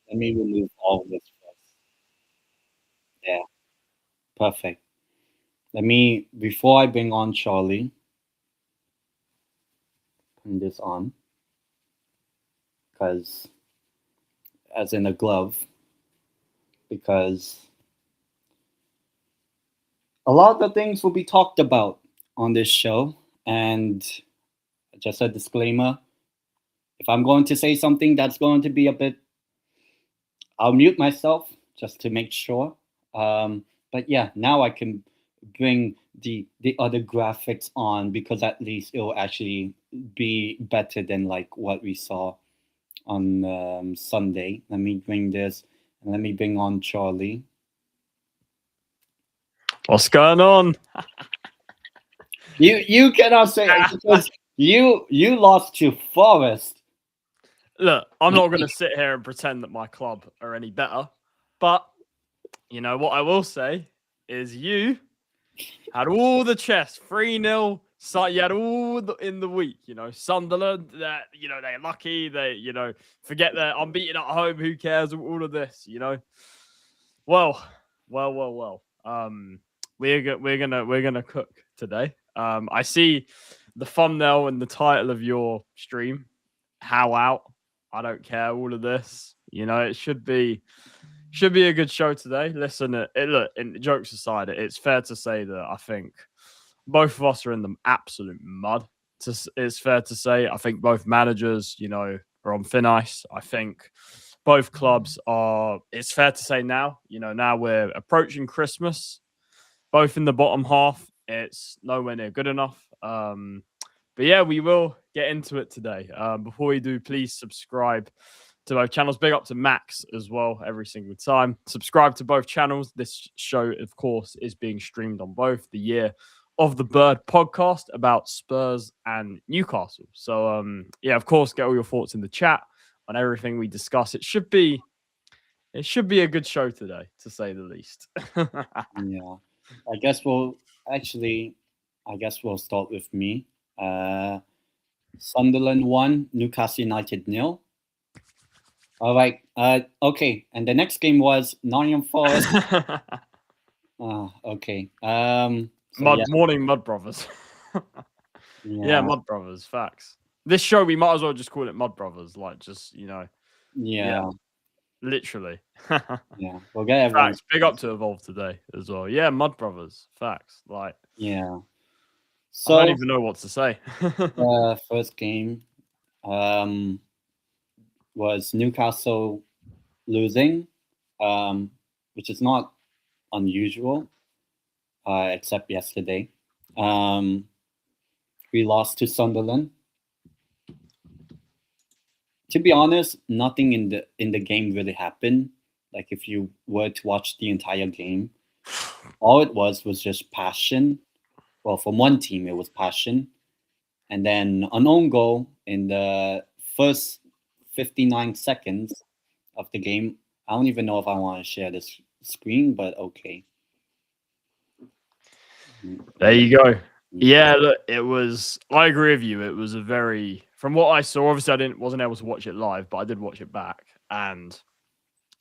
Let me remove all this first. Yeah, perfect. Before I bring on Charlie, turn this on, because, as in a glove, because a lot of things will be talked about on this show. And just a disclaimer, if I'm going to say something that's going to be a bit, I'll mute myself just to make sure. But yeah, now I can bring the other graphics on, because at least it will actually be better than like what we saw on Sunday. Let me bring this, and let me bring on Charlie. What's going on? You cannot say it because you lost to Forest. Look, I'm not going to sit here and pretend that my club are any better, but you know what I will say is you had all the chess, 3-0. So you had all in the week, Sunderland, that they're lucky. They, forget they're unbeaten at home. Who cares? All of this, Well. We're gonna cook today. I see the thumbnail and the title of your stream. How out? I don't care. All of this, it should be a good show today. Listen, look. Jokes aside, it's fair to say that I think both of us are in the absolute mud. It's fair to say. I think both managers, are on thin ice. I think both clubs are. It's fair to say now. Now we're approaching Christmas. Both in the bottom half. It's nowhere near good enough. But yeah, we will get into it today. Before we do, please subscribe to both channels. Big up to Max as well every single time. Subscribe to both channels. This show, of course, is being streamed on both. The Year of the Bird podcast about Spurs and Newcastle. So, yeah, of course, get all your thoughts in the chat on everything we discuss. It should be a good show today, to say the least. Yeah. I guess we'll start with me. Sunderland 1, Newcastle United 0. All right. Okay. And the next game was Nottingham Forest. Okay. Morning, Mud Brothers. Yeah, Mud Brothers. Facts. This show, we might as well just call it Mud Brothers. Like, just Yeah. Literally. Yeah. We'll get everyone. Facts. Big up to Evolve today as well. Yeah, Mud Brothers. Facts. Like. Yeah. So I don't even know what to say. First game was Newcastle losing, which is not unusual, except yesterday. We lost to Sunderland. To be honest, nothing in the game really happened. Like, if you were to watch the entire game, all it was just passion. Well, from one team, it was passion. And then an own goal in the first 59 seconds of the game. I don't even know if I want to share this screen, but okay. There you go. Yeah, look, I agree with you. It was a very, from what I saw, obviously I wasn't able to watch it live, but I did watch it back. And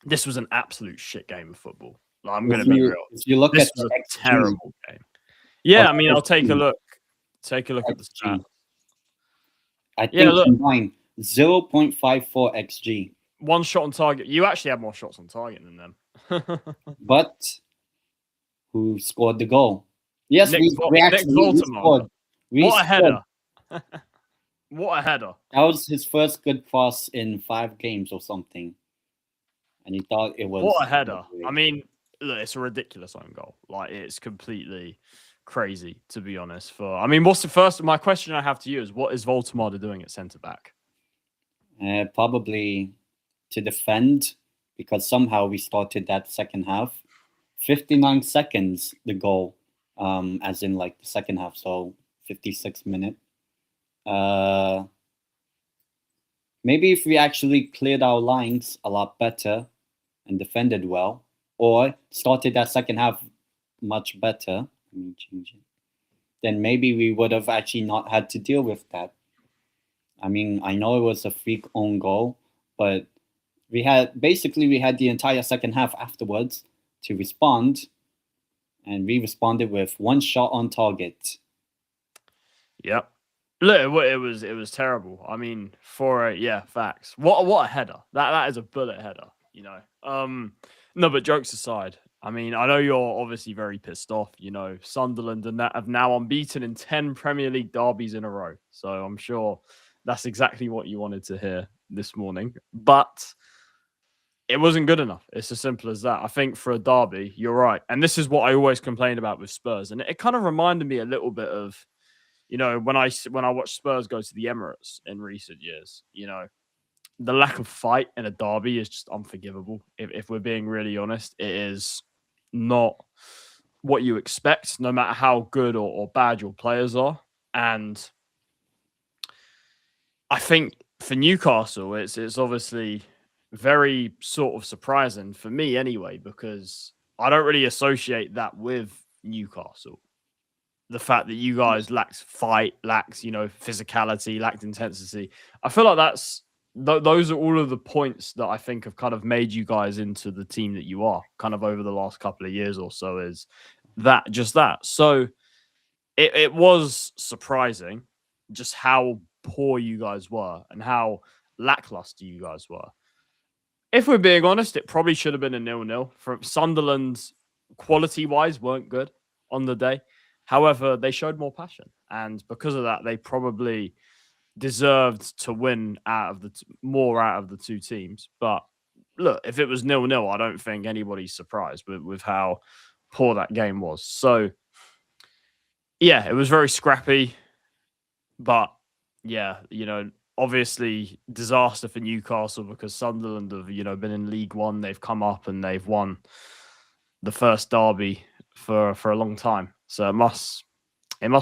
this was an absolute shit game of football. Like, I'm going to be real. If you look this at was a terrible game. Yeah, I mean, I'll take a look. Take a look at the stats. I think combined 0.54 XG. One shot on target. You actually had more shots on target than them. But who scored the goal? Yes, Nick we scored. What a header. What a header. That was his first good cross in 5 games or something. And he thought it was... What a header. I mean, look, it's a ridiculous own goal. Like, it's completely crazy, to be honest. What's the first... My question I have to you is, what is Voldemort doing at centre-back? Probably to defend, because somehow we started that second half. 59 seconds, the goal. As in, like, the second half, so 56 minutes. Maybe if we actually cleared our lines a lot better and defended well, or started that second half much better, let me change it, then maybe we would have actually not had to deal with that. I mean, I know it was a freak own goal, but we had the entire second half afterwards to respond, and we responded with one shot on target. Yep. Look, it was terrible. I mean, facts. What a header. That is a bullet header, you know. No, but jokes aside, I mean, I know you're obviously very pissed off. You know, Sunderland and that have now unbeaten in 10 Premier League derbies in a row. So I'm sure that's exactly what you wanted to hear this morning. But it wasn't good enough. It's as simple as that. I think for a derby, you're right. And this is what I always complain about with Spurs. And it kind of reminded me a little bit of, you know, when I watched Spurs go to the Emirates in recent years, you know, the lack of fight in a derby is just unforgivable. If we're being really honest, it is not what you expect, no matter how good or bad your players are. And I think for Newcastle, it's obviously very sort of surprising for me anyway, because I don't really associate that with Newcastle. The fact that you guys lacked fight, lacked, you know, physicality, lacked intensity. I feel like those are all of the points that I think have kind of made you guys into the team that you are kind of over the last couple of years or so, is just that. So it was surprising just how poor you guys were and how lackluster you guys were. If we're being honest, it probably should have been a 0-0. From Sunderland, quality-wise, weren't good on the day. However, they showed more passion, and because of that, they probably deserved to win more out of the two teams. But look, if it was 0-0, I don't think anybody's surprised with how poor that game was. So, yeah, it was very scrappy, but yeah, you know, obviously disaster for Newcastle because Sunderland have, you know, been in League One. They've come up and they've won the first derby for a long time. So it must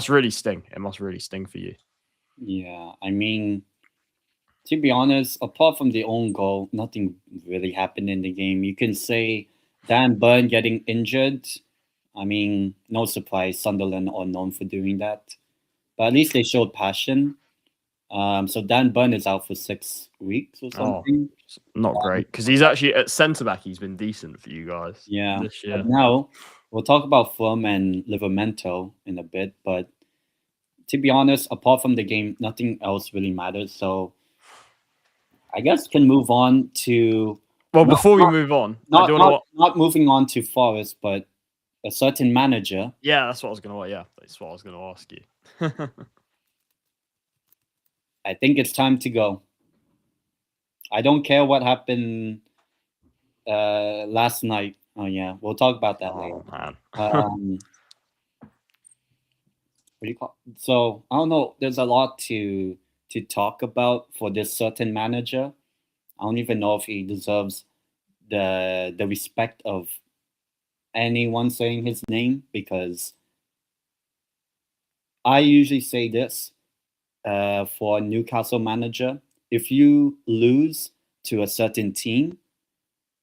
really sting. It must really sting for you. Yeah, I mean, to be honest, apart from the own goal, nothing really happened in the game. You can say Dan Burn getting injured. I mean, no surprise, Sunderland are known for doing that. But at least they showed passion. So Dan Burn is out for 6 weeks or something. Not great, because he's actually at centre-back. He's been decent for you guys this year. But now, we'll talk about Fulham and Liverpool in a bit. But to be honest, apart from the game, nothing else really matters. So I guess can move on to... Well, before we move on... Not moving on to Forest, but a certain manager. Yeah, that's what I was going to ask you. I think it's time to go. I don't care what happened last night. Oh, yeah. We'll talk about that later. Man. What do you call it? So, I don't know. There's a lot to talk about for this certain manager. I don't even know if he deserves the respect of anyone saying his name, because I usually say this for a Newcastle manager: if you lose to a certain team,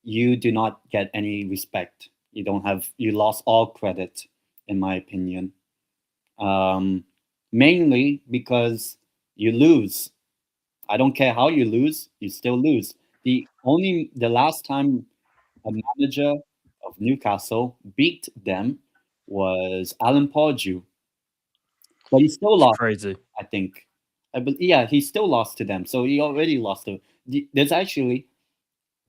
you do not get any respect. You lost all credit, in my opinion. Mainly because you lose. I don't care how you lose, you still lose. The last time a manager of Newcastle beat them was Alan Pardew. But he still lost. Crazy. I think. He still lost to them. So he already lost to... There's actually...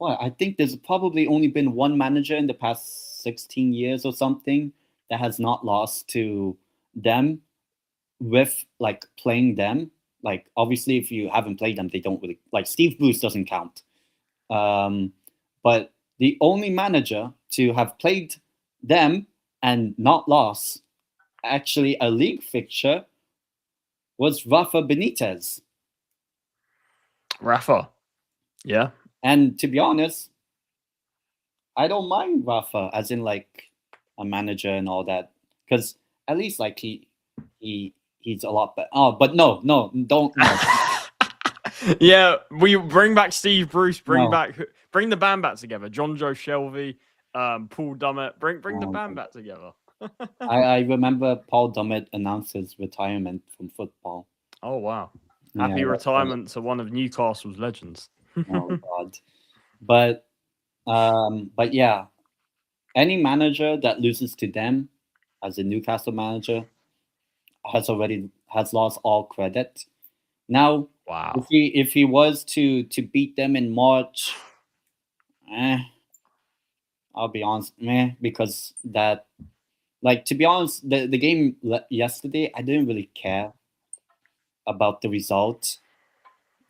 I think there's probably only been one manager in the past 16 years or something that has not lost to them with, like, playing them. Like, obviously, if you haven't played them, they don't really... Like, Steve Bruce doesn't count. But the only manager to have played them and not lost, actually a league fixture, was Rafa Benitez. Rafa. Yeah. And to be honest, I don't mind Rafa as in, like, a manager and all that, because at least, like, he's a lot better. Oh, but no, don't. No. Yeah, we bring back Steve Bruce. Bring the band back together. John Joe Shelby, Paul Dummett. Bring the band back together. I remember Paul Dummett announced his retirement from football. Oh wow! Happy retirement to one of Newcastle's legends. Oh God! But yeah, any manager that loses to them as a Newcastle manager has lost all credit. Now, Wow. if he was to beat them in March, I'll be honest, because that, like, to be honest, the game yesterday, I didn't really care about the result.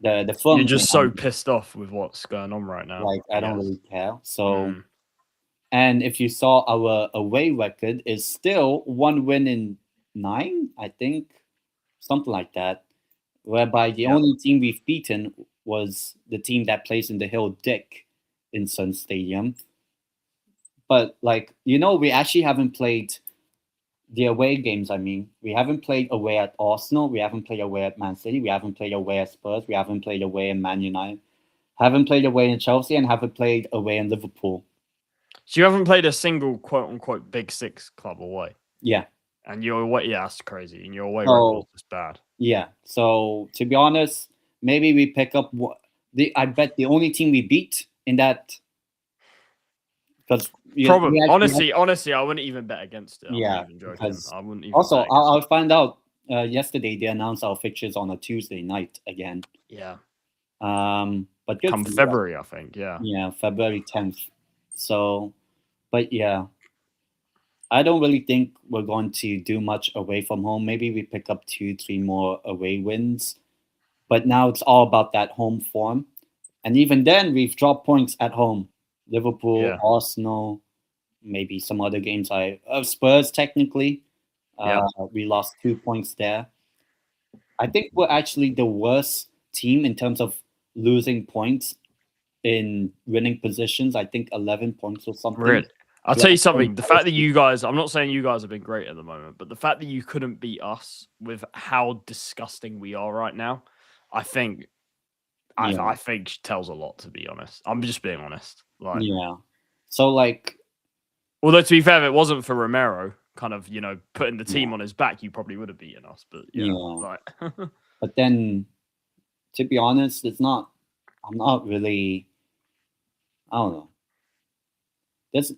The You're Fulham game, just so pissed off with what's going on right now. like, I don't Yes. really care. So, and if you saw our away record is still 1 win in 9, I think, something like that. Whereby the only team we've beaten was the team that plays in the Hill Dick in Sun Stadium. But, like, we actually haven't played the away games. I mean, we haven't played away at Arsenal. We haven't played away at Man City. We haven't played away at Spurs. We haven't played away in Man United. Haven't played away in Chelsea, and haven't played away in Liverpool. So you haven't played a single quote unquote Big Six club away. Yeah. And your away, that's crazy. And your away record is bad. Yeah. So to be honest, maybe we pick up I bet the only team we beat in that, because honestly, I wouldn't even bet against it. Yeah, I'm not even joking. I wouldn't even. Also, I'll find out. Yesterday they announced our fixtures on a Tuesday night again. Yeah. But come February, I think. Yeah. Yeah, February 10th. So, but yeah, I don't really think we're going to do much away from home. Maybe we pick up 2-3 more away wins. But now it's all about that home form. And even then, we've dropped points at home. Liverpool, Arsenal, maybe some other games. Spurs, technically. We lost 2 points there. I think we're actually the worst team in terms of losing points in winning positions. I think 11 points or something. Really? I'll tell you something. The fact that you guys, I'm not saying you guys have been great at the moment, but the fact that you couldn't beat us with how disgusting we are right now, I think tells a lot, to be honest. I'm just being honest. Like, yeah. So, like, although to be fair, if it wasn't for Romero kind of, putting the team on his back, you probably would have beaten us. But like but then, to be honest, I'm not really, I don't know. There's,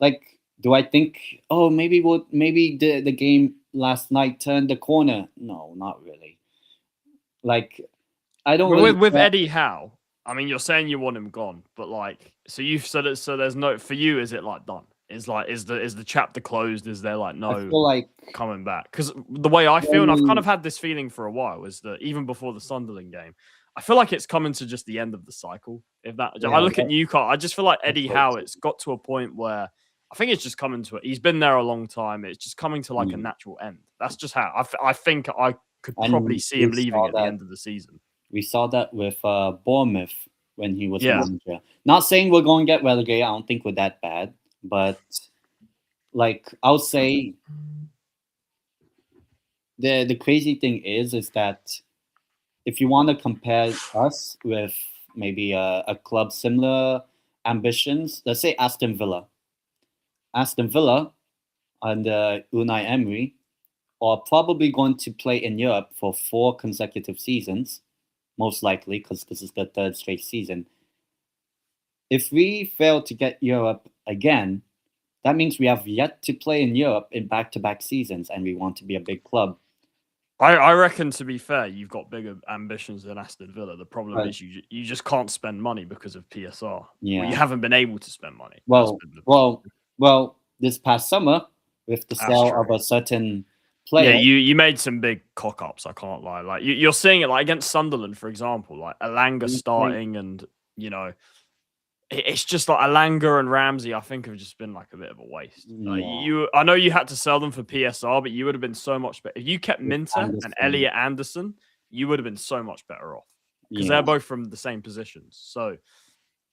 like, do I think, maybe the game last night turned the corner? No, not really. Like, I don't really with Eddie Howe. I mean, you're saying you want him gone, but like, so you've said it. So there's no, for you, is it like done? Is the chapter closed? Is there like no I feel like coming back? Because the way I feel, and I've kind of had this feeling for a while, is that even before the Sunderland game, I feel like it's coming to just the end of the cycle. If I look at Newcastle, I just feel like Eddie Howe, it's got to a point where I think it's just coming to it. He's been there a long time. It's just coming to like a natural end. That's just how I think I could probably see him leaving at the end of the season. We saw that with Bournemouth when he was manager. Not saying we're going to get relegated. I don't think we're that bad. But, like, I'll say the crazy thing is that if you want to compare us with maybe a club similar ambitions, let's say Aston Villa. Aston Villa under Unai Emery are probably going to play in Europe for 4 consecutive seasons, most likely, because this is the 3rd straight season. If we fail to get Europe again, that means we have yet to play in Europe in back-to-back seasons, and we want to be a big club. I reckon, to be fair, you've got bigger ambitions than Aston Villa. The problem is you just can't spend money because of PSR. Yeah. Well, you haven't been able to spend money. Well, this past summer, with the sale of a certain player. Yeah, you made some big cock-ups, I can't lie. Like, you're seeing it like against Sunderland, for example, like Alanga starting and, it's just like Alanga and Ramsey, I think, have just been like a bit of a waste. Like, I know you had to sell them for PSR, but you would have been so much better. If you kept Minter and Elliot Anderson, you would have been so much better off because they're both from the same positions. So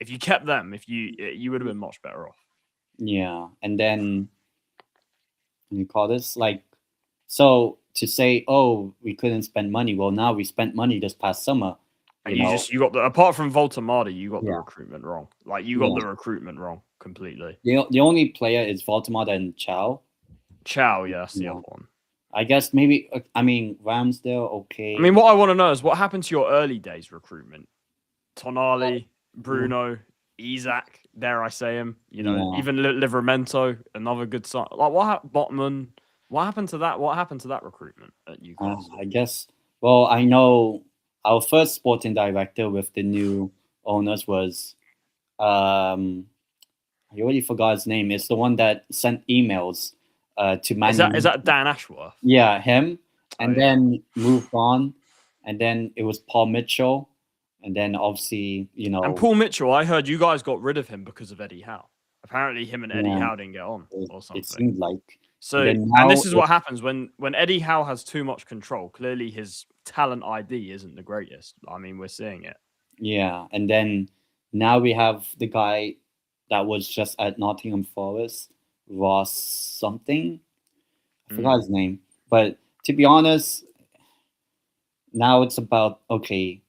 if you kept them, you would have been much better off. Yeah, and then you call this like, so to say, we couldn't spend money. Well, now we spent money this past summer. And you got apart from Voltamada, you got the recruitment wrong. Like, you got the recruitment wrong completely. The only player is Voltamada and Chow. Yes, the other one. I guess maybe, Ramsdale, okay. I mean, what I want to know is what happened to your early days recruitment? Tonali, Bruno, Isak, dare I say him? Even Livramento, another good sign. Like Botman. What happened to that? What happened to that recruitment at Newcastle? I guess. Well, I know our first sporting director with the new owners was. I already forgot his name. It's the one that sent emails to Man United. Is that Dan Ashworth? Yeah, him. And then moved on. And then it was Paul Mitchell. And then obviously, And Paul Mitchell, I heard you guys got rid of him because of Eddie Howe. Apparently him and Eddie Howe didn't get on or something. It seemed like. So, and this is what happens when Eddie Howe has too much control. Clearly his talent ID isn't the greatest. I mean, we're seeing it. Yeah. And then now we have the guy that was just at Nottingham Forest, Ross something. I forgot his name. But to be honest, now it's about, okay,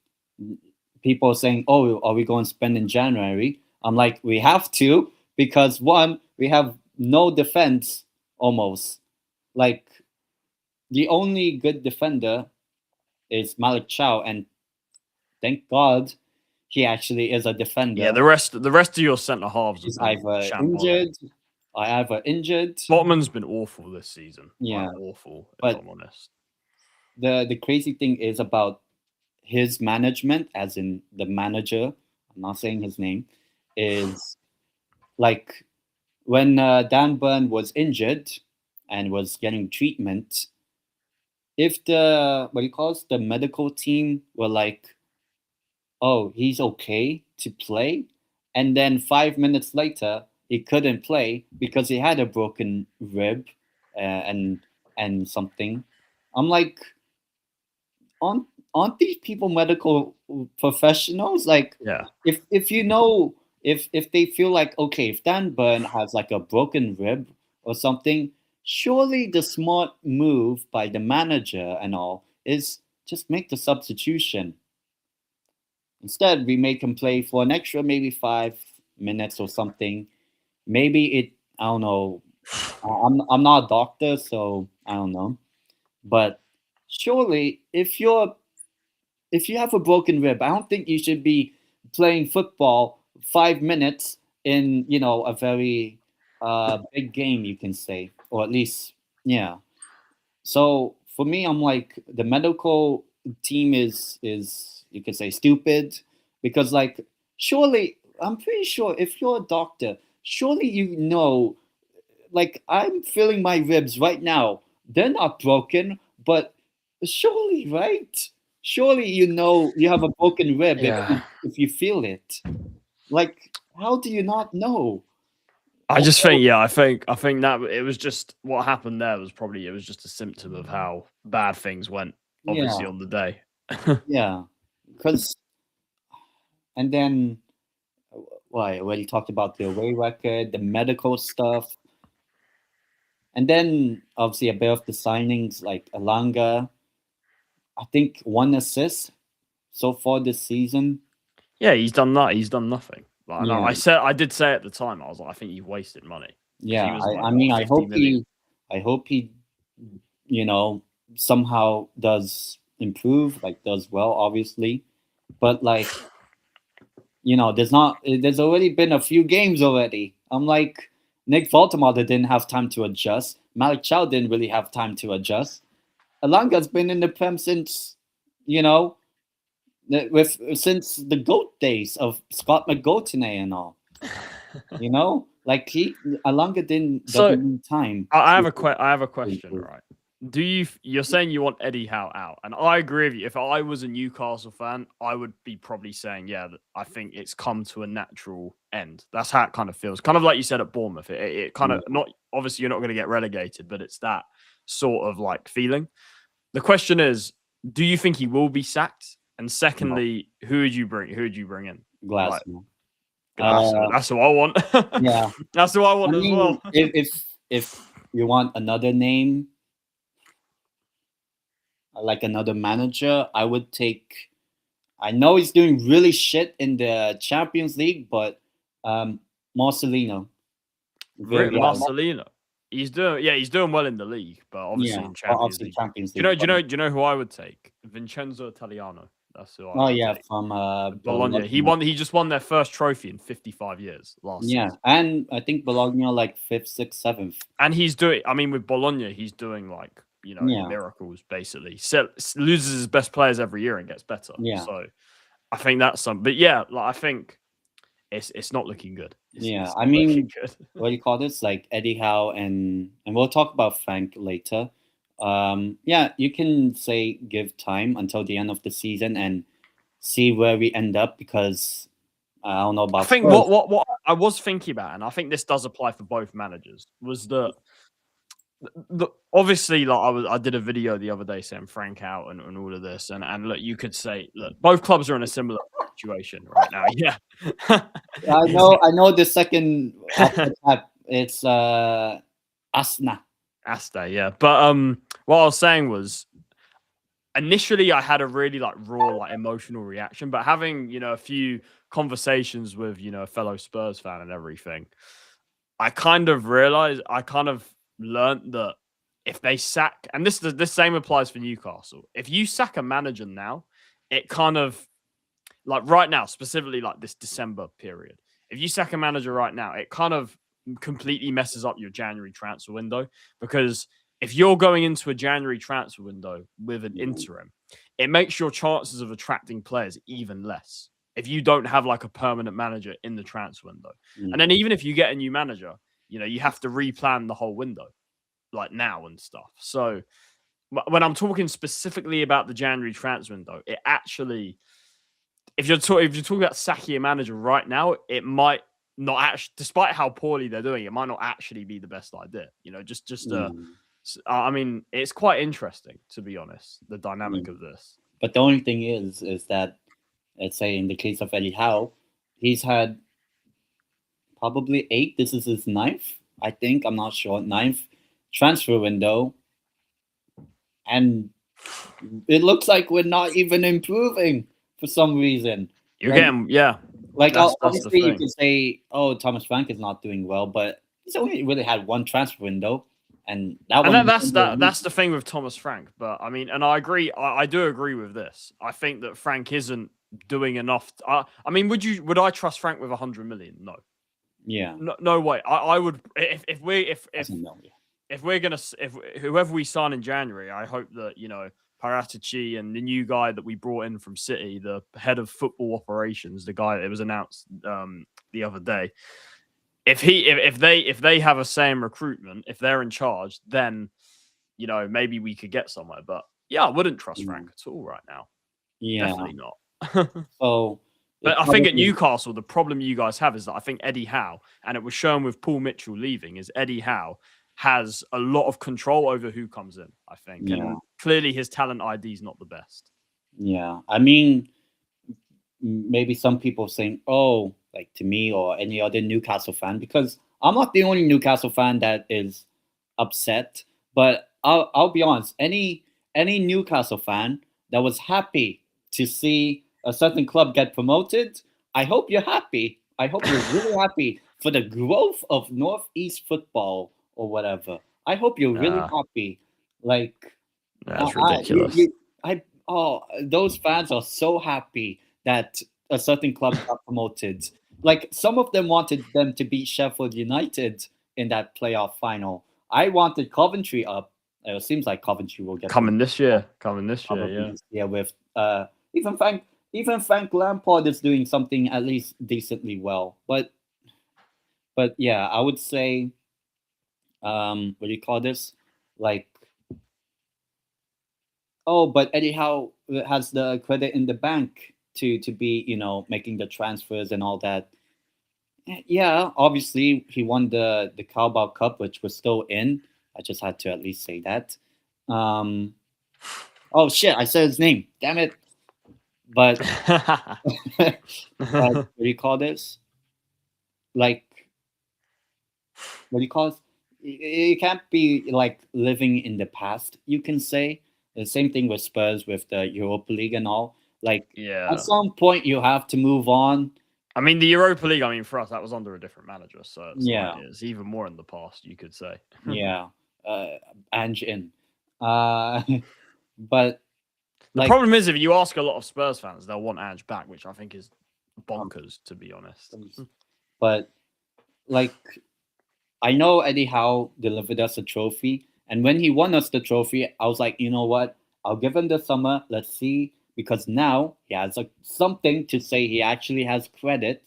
people are saying, oh, are we going to spend in January? I'm like, we have to, because one, we have no defense almost. Like, the only good defender is Malik Chow, and thank God he actually is a defender. Yeah, the rest of your centre halves is either injured. Botman's been awful this season. Yeah, like, awful. But if I'm honest, the crazy thing is about his management, as in the manager. I'm not saying his name. Is like when Dan Burn was injured and was getting treatment. If the the medical team were like, oh, he's okay to play, and then 5 minutes later he couldn't play because he had a broken rib and something. I'm like, aren't these people medical professionals? Like, yeah. If if they feel like, okay, if Dan Burn has like a broken rib or something, surely the smart move by the manager and all is just make the substitution. Instead, we make him play for an extra maybe 5 minutes or something. Maybe I don't know. I'm not a doctor, so I don't know. But surely, if you have a broken rib, I don't think you should be playing football 5 minutes in a very big game, you can say, or at least So for me, I'm like, the medical team is you could say stupid, because like, surely, I'm pretty sure if you're a doctor, surely like, I'm feeling my ribs right now. They're not broken, but surely, right? Surely you have a broken rib if you feel it. Like, how do you not know? I just think, I think that it was just what happened there was probably, it was just a symptom of how bad things went, obviously, on the day. Yeah, because, and then, I already talked about the away record, the medical stuff, and then obviously a bit of the signings, like Alanga. I think 1 assist so far this season. Yeah, he's done that. He's done nothing. Like, I did say at the time, I was like, I think you've wasted money. Yeah, I mean, I hope he, somehow does improve, like does well, obviously. But like, there's already been a few games already. I'm like, Nick Voldemort didn't have time to adjust. Malik Chow didn't really have time to adjust. Alanga's been in the Prem since, since the GOAT days of Scott McGoldney and all. Like Alanga doesn't need time. I have a question, right? You're saying you want Eddie Howe out, and I agree with you. If I was a Newcastle fan, I would be probably saying, I think it's come to a natural end. That's how it kind of feels. Kind of like you said at Bournemouth. It kind of, not obviously you're not going to get relegated, but it's that sort of like feeling. The question is, do you think he will be sacked? And secondly, who would you bring in? Glasgow. That's what I want. Yeah, that's what I want as well. If you want another name, like another manager, I would take. I know he's doing really shit in the Champions League, but Marcelino. Marcelino. He's doing well in the league, but obviously in Champions League. Champions League. Do you know who I would take? Vincenzo Italiano. That's who I Oh would yeah, take. from Bologna. He just won their first trophy in 55 years last season. and I think Bologna like 5th, 6th, 7th. And he's doing. I mean, with Bologna, he's doing like Yeah, miracles basically. Loses his best players every year and gets better. yeah, So I think that's some. But yeah, like I think it's not looking good. It's I not looking mean, good. what do you call this? Like Eddie Howe and we'll talk about Frank later. Yeah, you can say give time until the end of the season and see where we end up because I don't know I about think Spurs. what I was thinking about, and I think this does apply for both managers, was that obviously, like I did a video the other day saying Frank out and all of this, and look, you could say look, both clubs are in a similar situation right now. Yeah, I know the second after that it's Asna. Asta, yeah. But what I was saying was initially I had a really like raw, like emotional reaction, but having a few conversations with a fellow Spurs fan and everything, I kind of realized, I kind of learned that if they sack, and this same applies for Newcastle, if you sack a manager now, it kind of like right now, specifically like this December period, if you sack a manager right now, it kind of completely messes up your January transfer window because if you're going into a January transfer window with an interim, it makes your chances of attracting players even less if you don't have like a permanent manager in the transfer window. And then even if you get a new manager, you have to replan the whole window like now and stuff. So when I'm talking specifically about the January transfer window, it actually, if you're talking about sacking a manager right now, it might not actually, despite how poorly they're doing, it might not actually be the best idea. I mean, it's quite interesting to be honest, the dynamic of this. But the only thing is that let's say in the case of Eddie Howe, he's had probably 8. This is his 9th, I think. I'm not sure. 9th transfer window, and it looks like we're not even improving for some reason. You're getting, yeah. Like that's obviously you can say, "Oh, Thomas Frank is not doing well," but he's only really had one transfer window, and that's the thing with Thomas Frank. But I mean, and I agree. I do agree with this. I think that Frank isn't doing enough. I mean, would I trust Frank with 100 million? No. Yeah. No way. I would if whoever we sign in January, I hope that Paratici and the new guy that we brought in from City, the head of football operations, the guy that was announced the other day, if they have a say in recruitment, if they're in charge, then maybe we could get somewhere. But yeah, I wouldn't trust Frank at all right now. Yeah, definitely not. So, but I think at Newcastle, the problem you guys have is that I think Eddie Howe, and it was shown with Paul Mitchell leaving, is Eddie Howe has a lot of control over who comes in, I think. Yeah. And clearly his talent ID is not the best. Yeah. I mean, maybe some people saying, oh, like to me or any other Newcastle fan, because I'm not the only Newcastle fan that is upset, but I'll be honest, any Newcastle fan that was happy to see a certain club get promoted, I hope you're happy. I hope you're really happy for the growth of Northeast football or whatever. I hope you're really happy. Like, that's ridiculous. Those fans are so happy that a certain club got promoted. Like, some of them wanted them to beat Sheffield United in that playoff final. I wanted Coventry up. It seems like Coventry will get coming this year. Yeah, with even Frank Lampard is doing something at least decently well. But yeah, I would say, what do you call this? Like, but Eddie Howe has the credit in the bank to be making the transfers and all that. Yeah, obviously he won the Carabao Cup, which was still in. I just had to at least say that. Oh shit! I said his name. Damn it! But what do you call this? Like, what do you call it? You can't be like living in the past. You can say the same thing with Spurs with the Europa League and all. Like, at some point you have to move on. I mean, the Europa League, I mean, for us, that was under a different manager. So it's even more in the past, you could say. Yeah. Ange in. But The problem is, if you ask a lot of Spurs fans, they'll want Ange back, which I think is bonkers, to be honest. But like, I know Eddie Howe delivered us a trophy, and when he won us the trophy, I was like, you know what? I'll give him the summer. Let's see, because now he has something to say. He actually has credit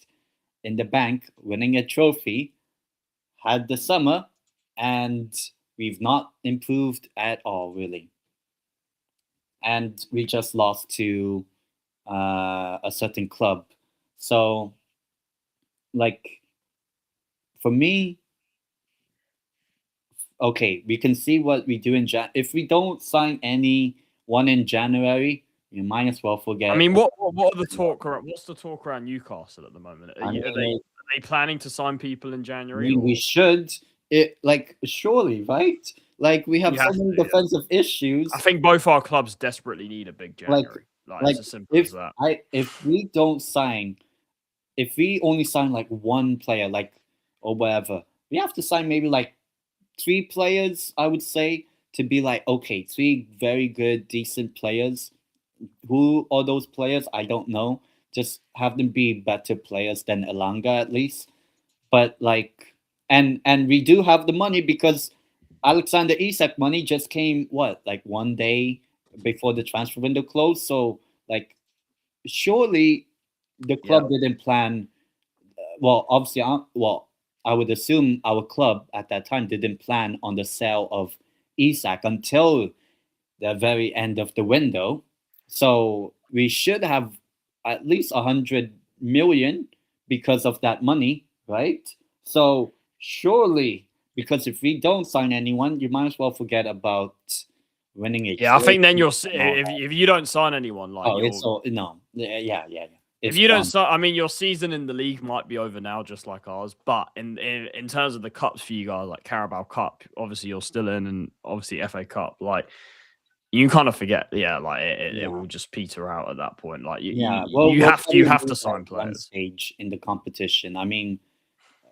in the bank, winning a trophy. Had the summer, and we've not improved at all, really. And we just lost to a certain club. So, like, for me, okay, we can see what we do in If we don't sign anyone in January, you might as well forget. I mean, what are the talk? What's the talk around Newcastle at the moment? Are they planning to sign people in January? I mean, we should. Surely, right? Like, we have so many defensive issues. I think both our clubs desperately need a big January. Like it's as simple as that. If we don't sign, if we only sign like one player, like, or whatever, we have to sign maybe like 3 players, I would say, to be like, okay, 3 very good, decent players. Who are those players? I don't know. Just have them be better players than Elanga at least. But like, and we do have the money because Alexander Isak money just came, like 1 day before the transfer window closed. So like, surely the club didn't plan. Obviously, I would assume our club at that time didn't plan on the sale of Isak until the very end of the window. So we should have at least 100 million because of that money, right? So surely, because if we don't sign anyone, you might as well forget about winning it. Yeah, I think then if you don't sign anyone, like if you don't sign, I mean, your season in the league might be over now, just like ours. But in terms of the cups for you guys, like Carabao Cup, obviously you're still in, and obviously FA Cup, like you kind of forget. Yeah, like it will just peter out at that point. Like you have to sign players. Stage in the competition. I mean,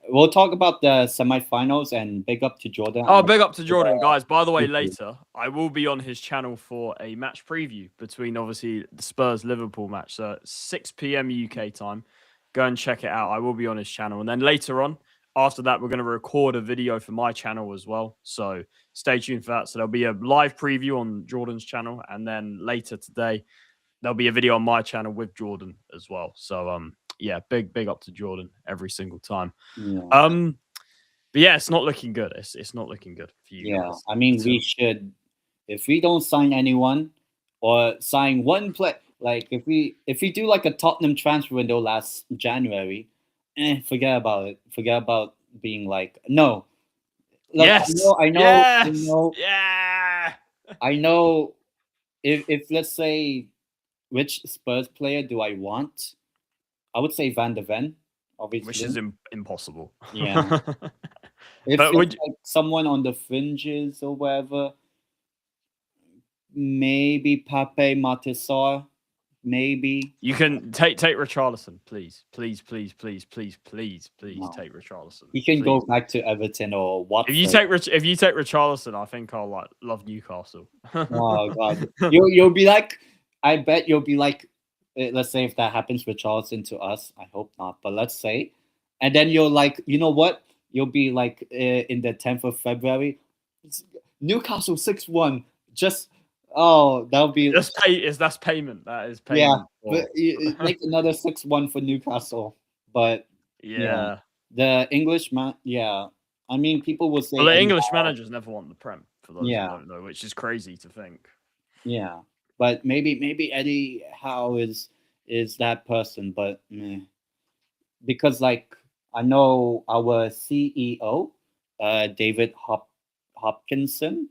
we'll talk about the semi-finals, and big up to Jordan. Oh, big up to Jordan, guys. By the way, later I will be on his channel for a match preview between obviously the Spurs-Liverpool match. So 6 p.m. UK time. Go and check it out. I will be on his channel. And then later on, after that, we're going to record a video for my channel as well. So stay tuned for that. So there'll be a live preview on Jordan's channel. And then later today, there'll be a video on my channel with Jordan as well. So, yeah, big up to Jordan every single time. Yeah. But yeah, it's not looking good. It's not looking good for you guys. I mean, we should, if we don't sign anyone or sign one player, like if we do like a Tottenham transfer window last January, forget about it. Forget about being like, no. Look, yes. I know. Yeah. I know. If let's say, which Spurs player do I want? I would say Van de Ven, obviously. Which is impossible. Yeah. If like someone on the fringes or whatever, maybe Pape Matisar, maybe. You can take Richarlison, please. Please take Richarlison. He can go back to Everton or what? If you take Richarlison, I think I'll love Newcastle. Oh God, you'll be like, I bet you'll be like, let's say if that happens with Richarlison to us, I hope not, but let's say, and then you're like, you know what? You'll be like in the 10th of February, Newcastle 6-1. Just that'll be that's payment. That is payment. Yeah, but make another 6-1 for Newcastle. But yeah, the English man. Yeah, I mean, people will say the English managers never won the Prem. For those who don't know, which is crazy to think. Yeah, but maybe Eddie Howe is that person, but because like I know our CEO, David Hopkinson,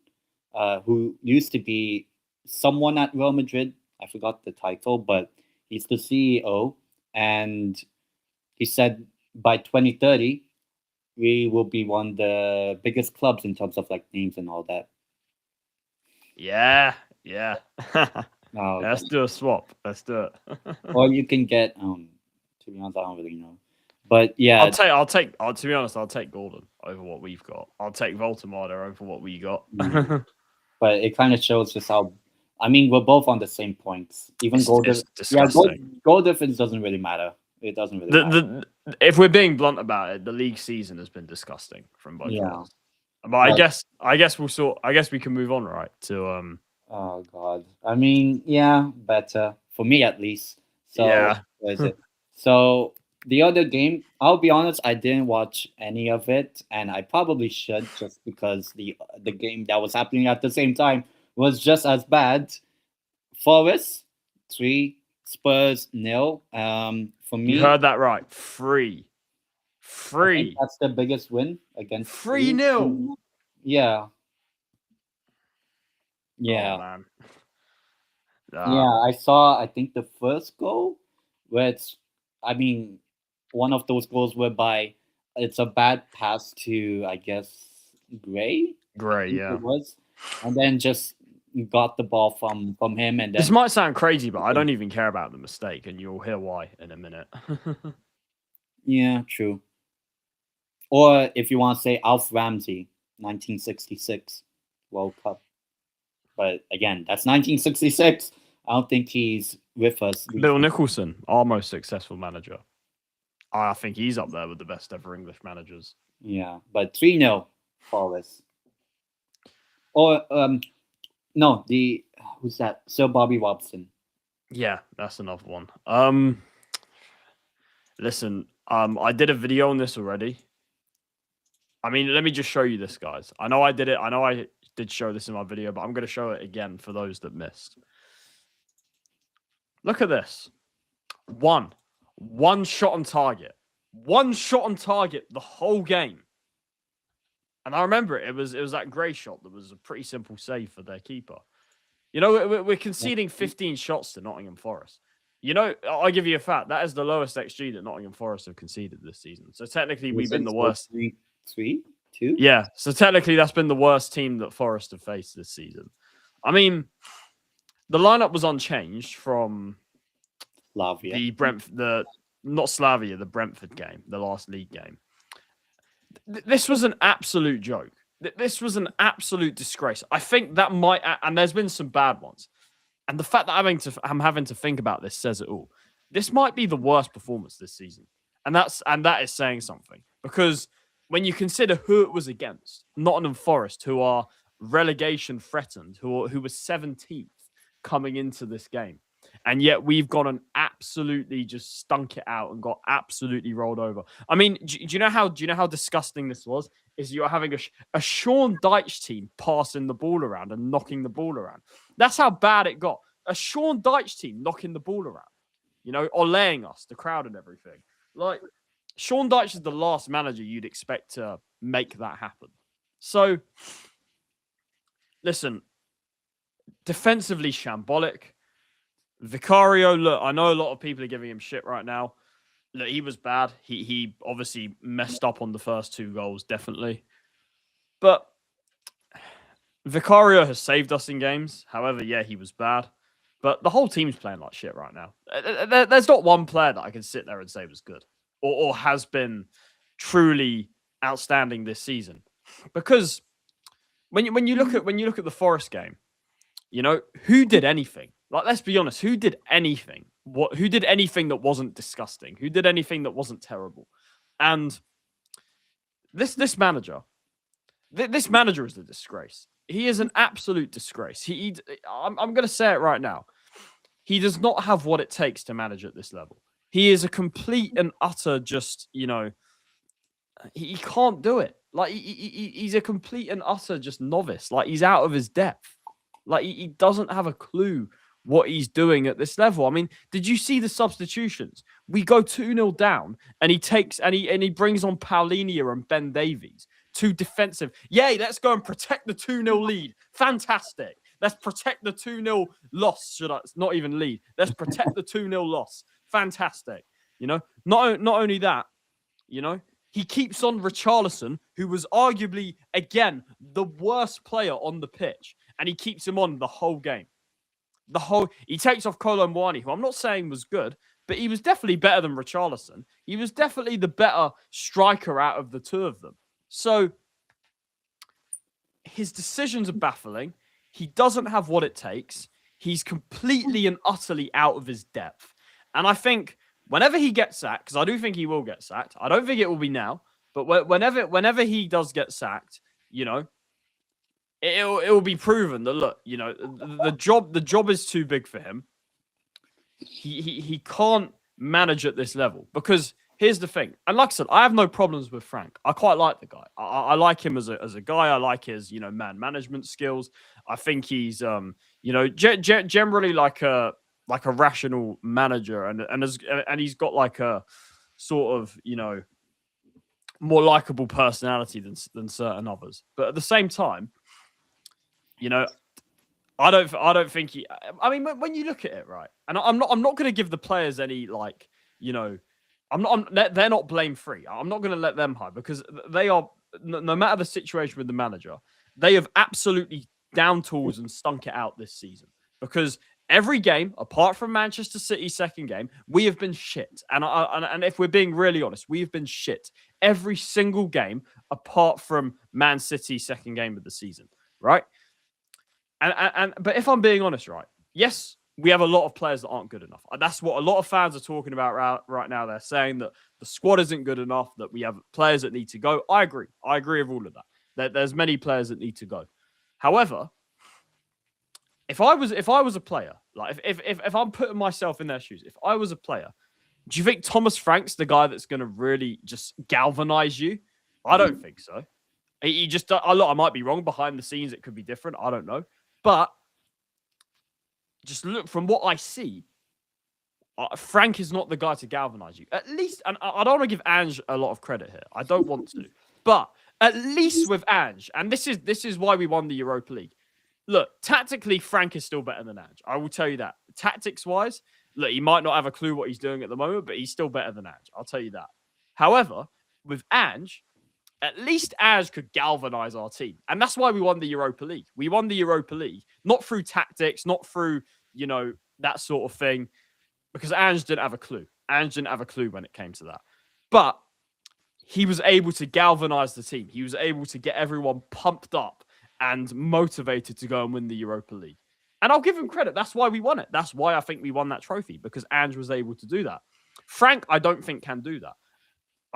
who used to be someone at Real Madrid. I forgot the title, but he's the CEO, and he said by 2030 we will be one of the biggest clubs in terms of like names and all that. Yeah. Let's do a swap. Let's do it. Or you can get to be honest, I don't really know. But yeah, I'll take to be honest, I'll take Gordon over what we've got. I'll take Voltemada over what we got. But it kind of shows just how I mean, we're both on the same points. Even It's, goal it's difference. Yeah, disgusting. goal difference doesn't really matter. It doesn't really matter. If we're being blunt about it, the league season has been disgusting from both Yeah. of us. But I guess we'll sort. I guess we can move on, right? To Oh God. I mean, yeah, better for me at least. So Yeah. what is it? So the other game, I'll be honest, I didn't watch any of it, and I probably should just because the game that was happening at the same time was just as bad. Forest 3, Spurs 0. For You me, heard that right. I think that's the biggest win against 3-0. Yeah, Oh yeah. man. Yeah, I saw. I think the first goal, where it's, I mean, one of those goals whereby it's a bad pass to, I guess, Gray. I Great, think yeah. it was, and then just got the ball from him, and This then might sound crazy, but I don't even care about the mistake, and you'll hear why in a minute. yeah, true. Or if you want to say Alf Ramsey, 1966 World Cup, but again, that's 1966. I don't think he's with us. Bill Nicholson, our most successful manager. I think he's up there with the best ever English managers. Yeah, but 3-0 Forest. Or no, who's that? Sir Bobby Robson. Yeah, that's another one. Listen, I did a video on this already. I mean, let me just show you this, guys. I know I did it. I know I did show this in my video, but I'm going to show it again for those that missed. Look at this. One shot on target. One shot on target the whole game. And I remember it. It was that Gray shot that was a pretty simple save for their keeper. You know, we're conceding 15 shots to Nottingham Forest. You know, I'll give you a fact. That is the lowest XG that Nottingham Forest have conceded this season. So technically, we've been the worst. 3-2? Yeah. So technically, that's been the worst team that Forest have faced this season. I mean, the lineup was unchanged from Slavia. not Slavia, the Brentford game, the last league game. This was an absolute joke. This was an absolute disgrace. I think that might, and there's been some bad ones. And the fact that I'm having to think about this says it all. This might be the worst performance this season. And that is saying something. Because when you consider who it was against, Nottingham Forest, who are relegation threatened, who were 17th coming into this game. And yet we've gone and absolutely just stunk it out and got absolutely rolled over. I mean, do you know how disgusting this was? Is you're having a Sean Dyche team passing the ball around and knocking the ball around. That's how bad it got. A Sean Dyche team knocking the ball around, you know, or laying us, the crowd and everything. Like, Sean Dyche is the last manager you'd expect to make that happen. So, listen, defensively shambolic. Vicario, look, I know a lot of people are giving him shit right now. Look, he was bad. He obviously messed up on the first 2 goals, definitely. But Vicario has saved us in games. However, yeah, he was bad. But the whole team's playing like shit right now. There's not one player that I can sit there and say was good or has been truly outstanding this season. Because when you look at the Forest game, you know, who did anything? Like, let's be honest, who did anything? Who did anything that wasn't disgusting? Who did anything that wasn't terrible? And this manager is a disgrace. He is an absolute disgrace. I'm going to say it right now. He does not have what it takes to manage at this level. He is a complete and utter just, you know, he can't do it. Like, he's a complete and utter just novice. Like, he's out of his depth. Like, he doesn't have a clue what he's doing at this level. I mean, did you see the substitutions? We go 2-0 down, and he brings on Paulinho and Ben Davies, 2 defensive. Yay, let's go and protect the 2-0 lead. Fantastic. Let's protect the 2-0 loss. Not even lead. Let's protect the 2-0 loss. Fantastic. You know, not only that, you know, he keeps on Richarlison, who was arguably, again, the worst player on the pitch, and he keeps him on the whole game. He takes off Kolo Muani, who I'm not saying was good, but he was definitely better than Richarlison. He was definitely the better striker out of the 2 of them. So his decisions are baffling. He doesn't have what it takes. he's completely and utterly out of his depth. And I think whenever he gets sacked, because I do think he will get sacked, I don't think it will be now, but whenever he does get sacked, you know, it will be proven that, look, you know, the job is too big for him. He can't manage at this level, because here's the thing. And like I said, I have no problems with Frank. I quite like the guy. I like him as a guy. I like his, you know, man management skills. I think he's you know, generally like a rational manager, and he's got like a sort of, you know, more likable personality than certain others. But at the same time, you know, I don't think he. I mean, when you look at it, right, and I'm not going to give the players any, like, you know, they're not blame free. I'm not going to let them hide, because they are, no matter the situation with the manager, they have absolutely down tools and stunk it out this season. Because every game, apart from Manchester City's second game, we have been shit. And if we're being really honest, we have been shit every single game apart from Man City's second game of the season, right? But if I'm being honest, right, yes, we have a lot of players that aren't good enough. That's what a lot of fans are talking about right now. They're saying that the squad isn't good enough, that we have players that need to go. I agree. I agree with all of that. There's many players that need to go. However, if I was a player, like if I'm putting myself in their shoes, if I was a player, do you think Thomas Frank's the guy that's going to really just galvanize you? I don't think so. He just, I might be wrong. Behind the scenes, it could be different. I don't know. But just look, from what I see, Frank is not the guy to galvanize you. At least, and I don't want to give Ange a lot of credit here. I don't want to. But at least with Ange, and this is why we won the Europa League. Look, tactically, Frank is still better than Ange. I will tell you that. Tactics-wise, look, he might not have a clue what he's doing at the moment, but he's still better than Ange. I'll tell you that. However, with Ange, at least Ange could galvanize our team. And that's why we won the Europa League. We won the Europa League, not through tactics, not through, you know, that sort of thing, because Ange didn't have a clue. Ange didn't have a clue when it came to that. But he was able to galvanize the team. He was able to get everyone pumped up and motivated to go and win the Europa League. And I'll give him credit. That's why we won it. That's why I think we won that trophy, because Ange was able to do that. Frank, I don't think, can do that.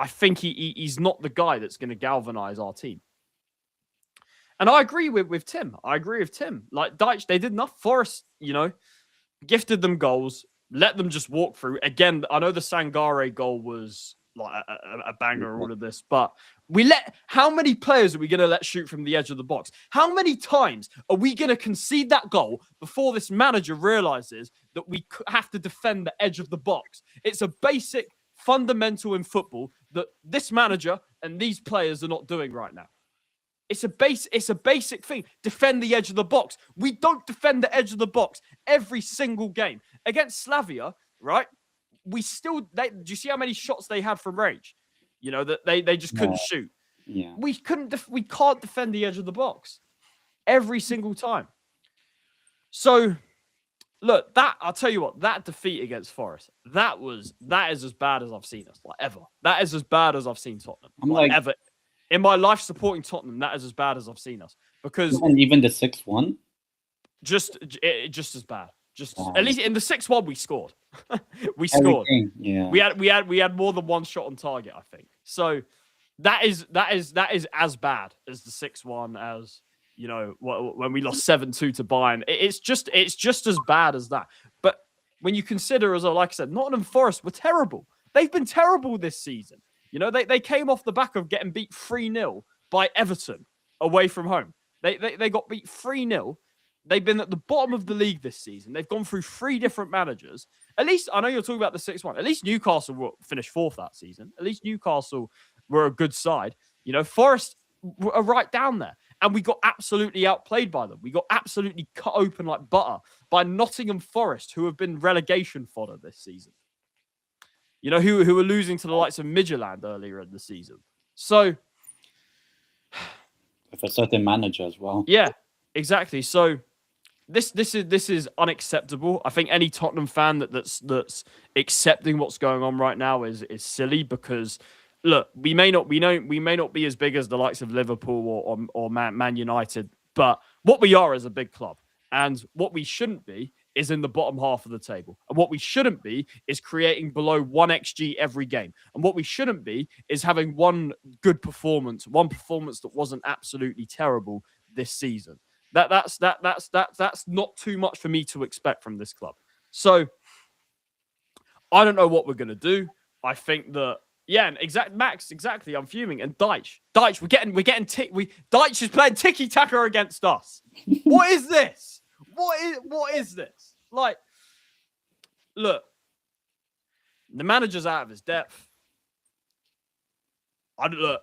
I think he's not the guy that's going to galvanize our team. And I agree with Tim. I agree with Tim. Like, Dyche, they did enough. Forest, you know, gifted them goals, let them just walk through. Again, I know the Sangare goal was like a banger, all of this, but how many players are we going to let shoot from the edge of the box? How many times are we going to concede that goal before this manager realizes that we have to defend the edge of the box? It's a basic fundamental in football that this manager and these players are not doing right now. It's a basic thing. Defend the edge of the box. We don't defend the edge of the box every single game. Against Slavia, right? Do you see how many shots they had from range? You know, that they just couldn't shoot. Yeah. We can't defend the edge of the box every single time. So look, I'll tell you what, that defeat against Forest, that is as bad as I've seen us, like, ever. That is as bad as I've seen Tottenham. Ever. In my life supporting Tottenham, that is as bad as I've seen us. Because even the 6-1? Just as bad. At least in the 6-1 we scored. We scored. Yeah. We had more than one shot on target, I think. So that is as bad as the 6-1, as, you know, when we lost 7-2 to Bayern. It's just as bad as that. But when you consider, as like I said, Nottingham Forest were terrible. They've been terrible this season. You know, they came off the back of getting beat 3-0 by Everton away from home. They got beat 3-0. They've been at the bottom of the league this season. They've gone through 3 different managers. At least, I know you're talking about the 6-1. At least Newcastle will finish 4th that season. At least Newcastle were a good side. You know, Forest are right down there. And we got absolutely outplayed by them. We got absolutely cut open like butter by Nottingham Forest, who have been relegation fodder this season. You know, who were losing to the likes of Midtjylland earlier in the season. So, with a certain manager as well. Yeah, exactly. So this is unacceptable. I think any Tottenham fan that's accepting what's going on right now is silly, because look, we may not be as big as the likes of Liverpool or Man United, but what we are is a big club. And what we shouldn't be is in the bottom half of the table. And what we shouldn't be is creating below 1xG every game. And what we shouldn't be is having one good performance, one performance that wasn't absolutely terrible this season. That's not too much for me to expect from this club. So I don't know what we're going to do. I think that, yeah, Max, exactly. I'm fuming. And Deitch, Deitch is playing tiki-taka against us. What is this? What is this? Like, look, the manager's out of his depth.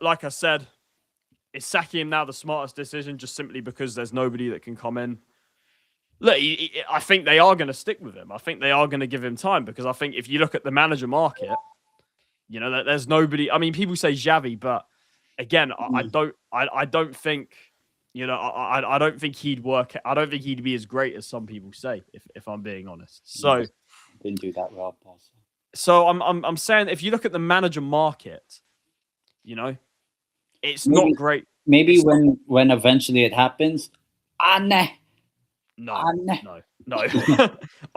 Like I said, is sacking him now the smartest decision just simply because there's nobody that can come in? Look, I think they are going to stick with him. I think they are going to give him time because I think if you look at the manager market, you know, there's nobody. I mean, people say Xavi, but again, I don't think, you know, I don't think he'd work. I don't think he'd be as great as some people say, if I'm being honest. So didn't do that well, also. So I'm saying if you look at the manager market, you know, it's not great. Maybe when eventually it happens, No. I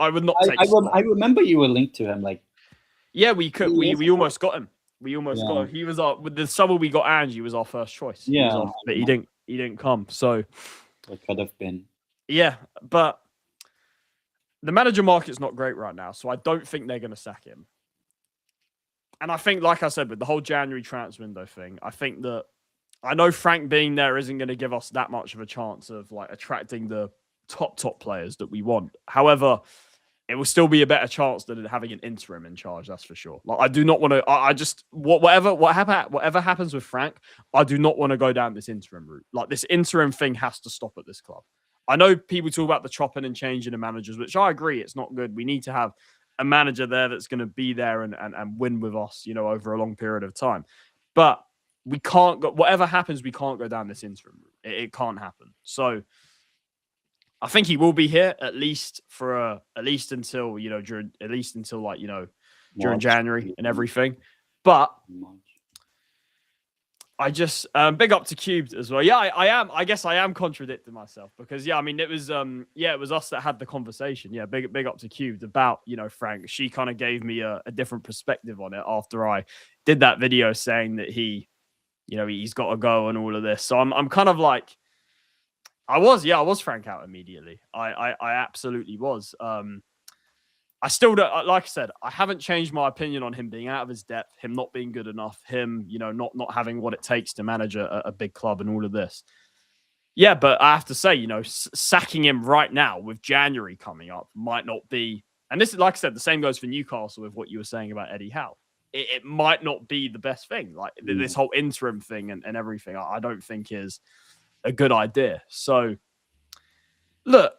would not take. I remember you were linked to him, like. Yeah, we could. We almost got him. We almost got him. He was with the summer we got Angie was our first choice. Yeah, but he didn't come. So it could have been. Yeah, but the manager market's not great right now, so I don't think they're going to sack him. And I think, like I said, with the whole January transfer window thing, I think that I know Frank being there isn't going to give us that much of a chance of like attracting the top players that we want. However, it will still be a better chance than having an interim in charge. That's for sure. Like, I do not want to. I just whatever happens with Frank, I do not want to go down this interim route. Like, this interim thing has to stop at this club. I know people talk about the chopping and changing of managers, which I agree, it's not good. We need to have a manager there that's going to be there and win with us, you know, over a long period of time. But we can't go. Whatever happens, we can't go down this interim route. It can't happen. So I think he will be here at least until, you know, during March. January and everything. But I just big up to Cubed as well. Yeah, I am. I guess I am contradicting myself because I mean it was us that had the conversation. Yeah, big up to Cubed about, you know, Frank. She kind of gave me a different perspective on it after I did that video saying that he's got to go and all of this. So I'm kind of like, I was Frank out immediately. I absolutely was. I still don't, like I said, I haven't changed my opinion on him being out of his depth, him not being good enough, him, you know, not having what it takes to manage a big club and all of this. Yeah, but I have to say, you know, sacking him right now with January coming up might not be, and this is, like I said, the same goes for Newcastle with what you were saying about Eddie Howe. It might not be the best thing. Like this whole interim thing and everything, I don't think is a good idea. So, look,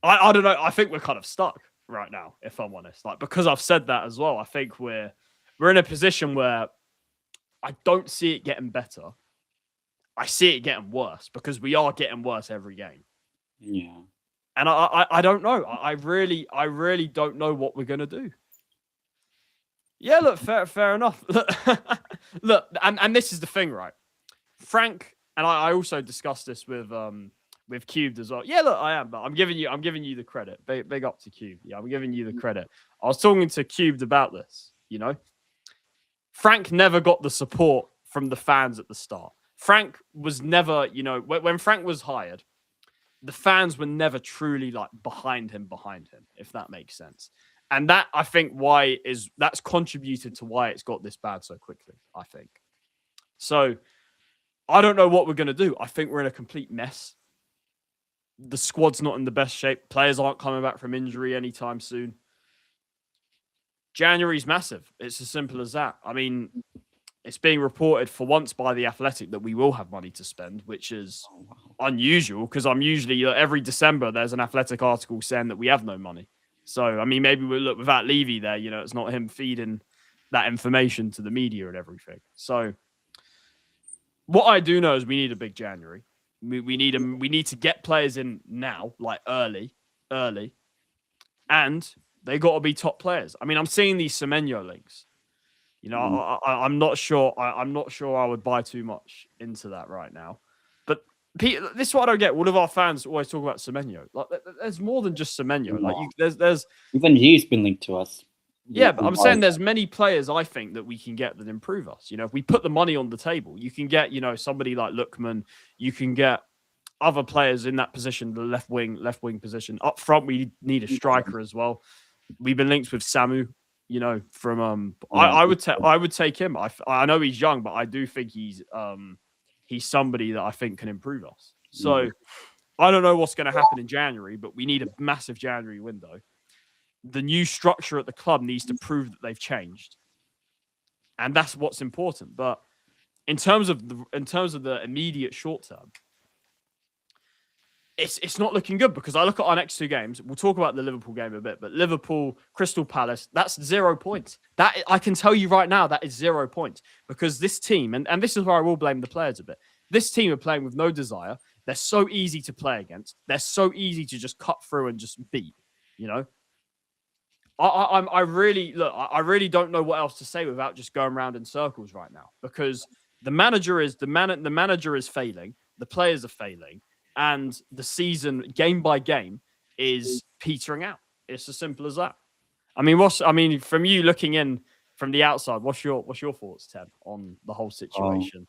I don't know. I think we're kind of stuck right now, if I'm honest. Like, because I've said that as well, I think we're in a position where I don't see it getting better. I see it getting worse because we are getting worse every game. Yeah. And I don't know. I really don't know what we're gonna do. Yeah, look, fair enough. Look, and this is the thing, right? Frank, and I also discussed this with Cubed as well. Yeah, look, I am, but I'm giving you the credit. Big up to Cubed. Yeah, I'm giving you the credit. I was talking to Cubed about this, you know. Frank never got the support from the fans at the start. Frank was never, you know, when Frank was hired, the fans were never truly like behind him, if that makes sense. And that, I think, that's contributed to why it's got this bad so quickly, I think. So I don't know what we're going to do. I think we're in a complete mess. The squad's not in the best shape. Players aren't coming back from injury anytime soon. January's massive. It's as simple as that. I mean, it's being reported for once by The Athletic that we will have money to spend, which is unusual because I'm usually, every December, there's an Athletic article saying that we have no money. So, I mean, maybe we'll look without Levy there, you know, it's not him feeding that information to the media and everything. So what I do know is we need a big January. We need to get players in now, like early, and they got to be top players. I mean, I'm seeing these Semenyo links. You know, I'm not sure. I'm not sure I would buy too much into that right now. But this is what I don't get. All of our fans always talk about Semenyo. Like, there's more than just Semenyo. Like, there's even he's been linked to us. Yeah, but I'm saying there's many players I think that we can get that improve us. You know, if we put the money on the table, you can get, you know, somebody like Lookman. You can get other players in that position, the left wing position. Up front, we need a striker as well. We've been linked with Samu. You know, from I would take him. I know he's young, but I do think he's somebody that I think can improve us. So I don't know what's going to happen in January, but we need a massive January window. The new structure at the club needs to prove that they've changed, and that's what's important. But in terms of the immediate short term, it's not looking good, because I look at our next two games. We'll talk about the Liverpool game a bit, but Liverpool, Crystal Palace, that's 0 points. That I can tell you right now, that is 0 points, because this team, and this is where I will blame the players a bit. This team are playing with no desire. They're so easy to play against. They're so easy to just cut through and just beat. You know. I really don't know what else to say without just going around in circles right now, because the manager is failing, the players are failing, and the season game by game is petering out. It's as simple as that. I mean, from you looking in from the outside, what's your thoughts, Ted, on the whole situation?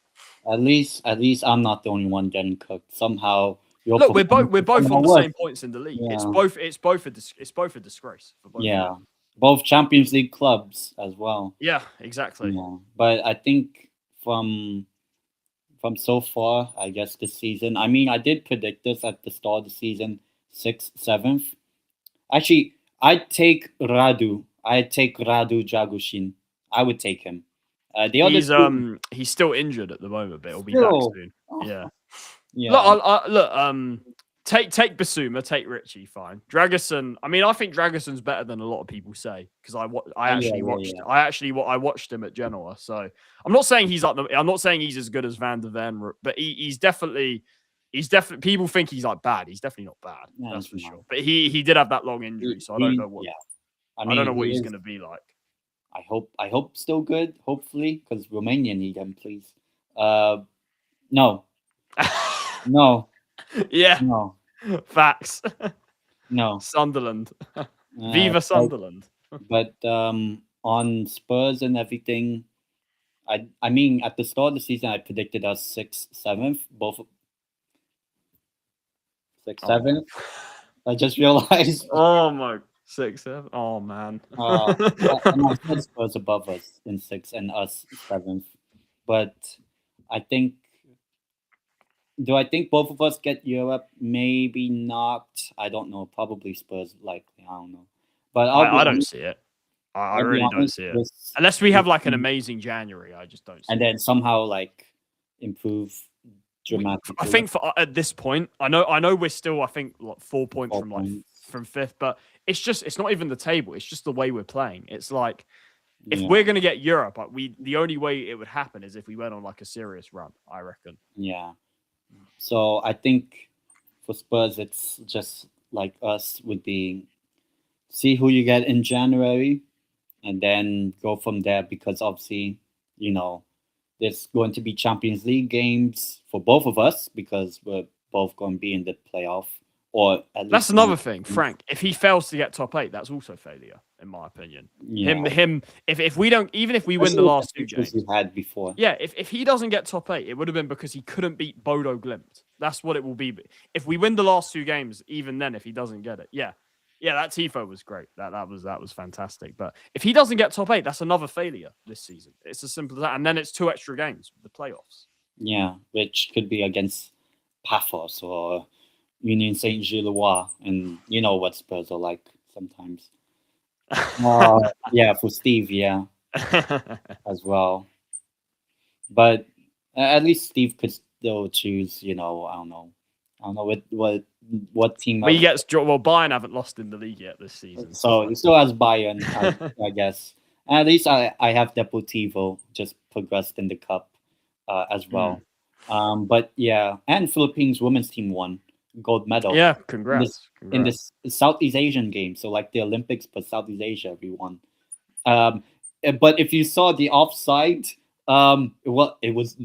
At least I'm not the only one getting cooked. Somehow. Look, we're both on the same points in the league. Yeah. It's both a disgrace for both. Yeah, both Champions League clubs as well. Yeah, exactly. Yeah. But I think from so far, I guess this season. I mean, I did predict this at the start of the season, 6th, 7th. Actually, I'd take Radu Dragushin. I would take him. He's still injured at the moment, but he'll be back soon. Yeah. Yeah. Look, take Basuma, take Richie, fine. Dragusin. I mean, I think Draguson's better than a lot of people say, because I watched him at Genoa. So I'm not saying he's as good as Van der Ven, but he's definitely people think he's like bad. He's definitely not bad. Yeah, that's for sure. But he did have that long injury, so I don't know what. Yeah. I don't know what he's going to be like. I hope still good. Hopefully, because Romania need him, please. No. No. Yeah. No. Facts. No. Sunderland. Viva Sunderland. But on Spurs and everything, I mean, at the start of the season, I predicted us 6th, 7th, both 6th, 7th. I just realized. Oh my, 6th, 7th. Oh man. And I said Spurs above us in 6th and us 7th, but I think. Do I think both of us get Europe? Maybe not. I don't know. Probably Spurs likely. I don't know. But I don't see it. I really don't see it. Unless we have like an amazing January, I just don't see and it. Then somehow like improve dramatically. I think at this point, I know we're still, I think, like 4 points from 5th, but it's not even the table. It's just the way we're playing. It's like, if we're going to get Europe, the only way it would happen is if we went on like a serious run, I reckon. Yeah. So I think for Spurs, it's just like us would be see who you get in January and then go from there, because obviously, you know, there's going to be Champions League games for both of us because we're both going to be in the playoff. Or that's another thing, Frank. If he fails to get top 8, that's also failure, in my opinion. Yeah. Him. If we don't, even if we win the last 2 games we had before. Yeah, if he doesn't get top 8, it would have been because he couldn't beat Bodo Glimt. That's what it will be. If we win the last 2 games, even then, if he doesn't get it, yeah, that tifo was great. That was fantastic. But if he doesn't get top 8, that's another failure this season. It's as simple as that. And then it's 2 extra games, the playoffs. Yeah, which could be against Paphos or Union Saint-Gilloise, and you know what Spurs are like sometimes. Yeah, for Steve, yeah, as well. But at least Steve could still choose. You know, I don't know what team. But he gets Bayern haven't lost in the league yet this season, so he still has Bayern, I guess. And at least I have Deportivo just progressed in the cup as well. But yeah, and Philippines women's team won gold medal. Yeah, congrats. In this Southeast Asian game. So like the Olympics, but Southeast Asia, we won. But if you saw the offside, it was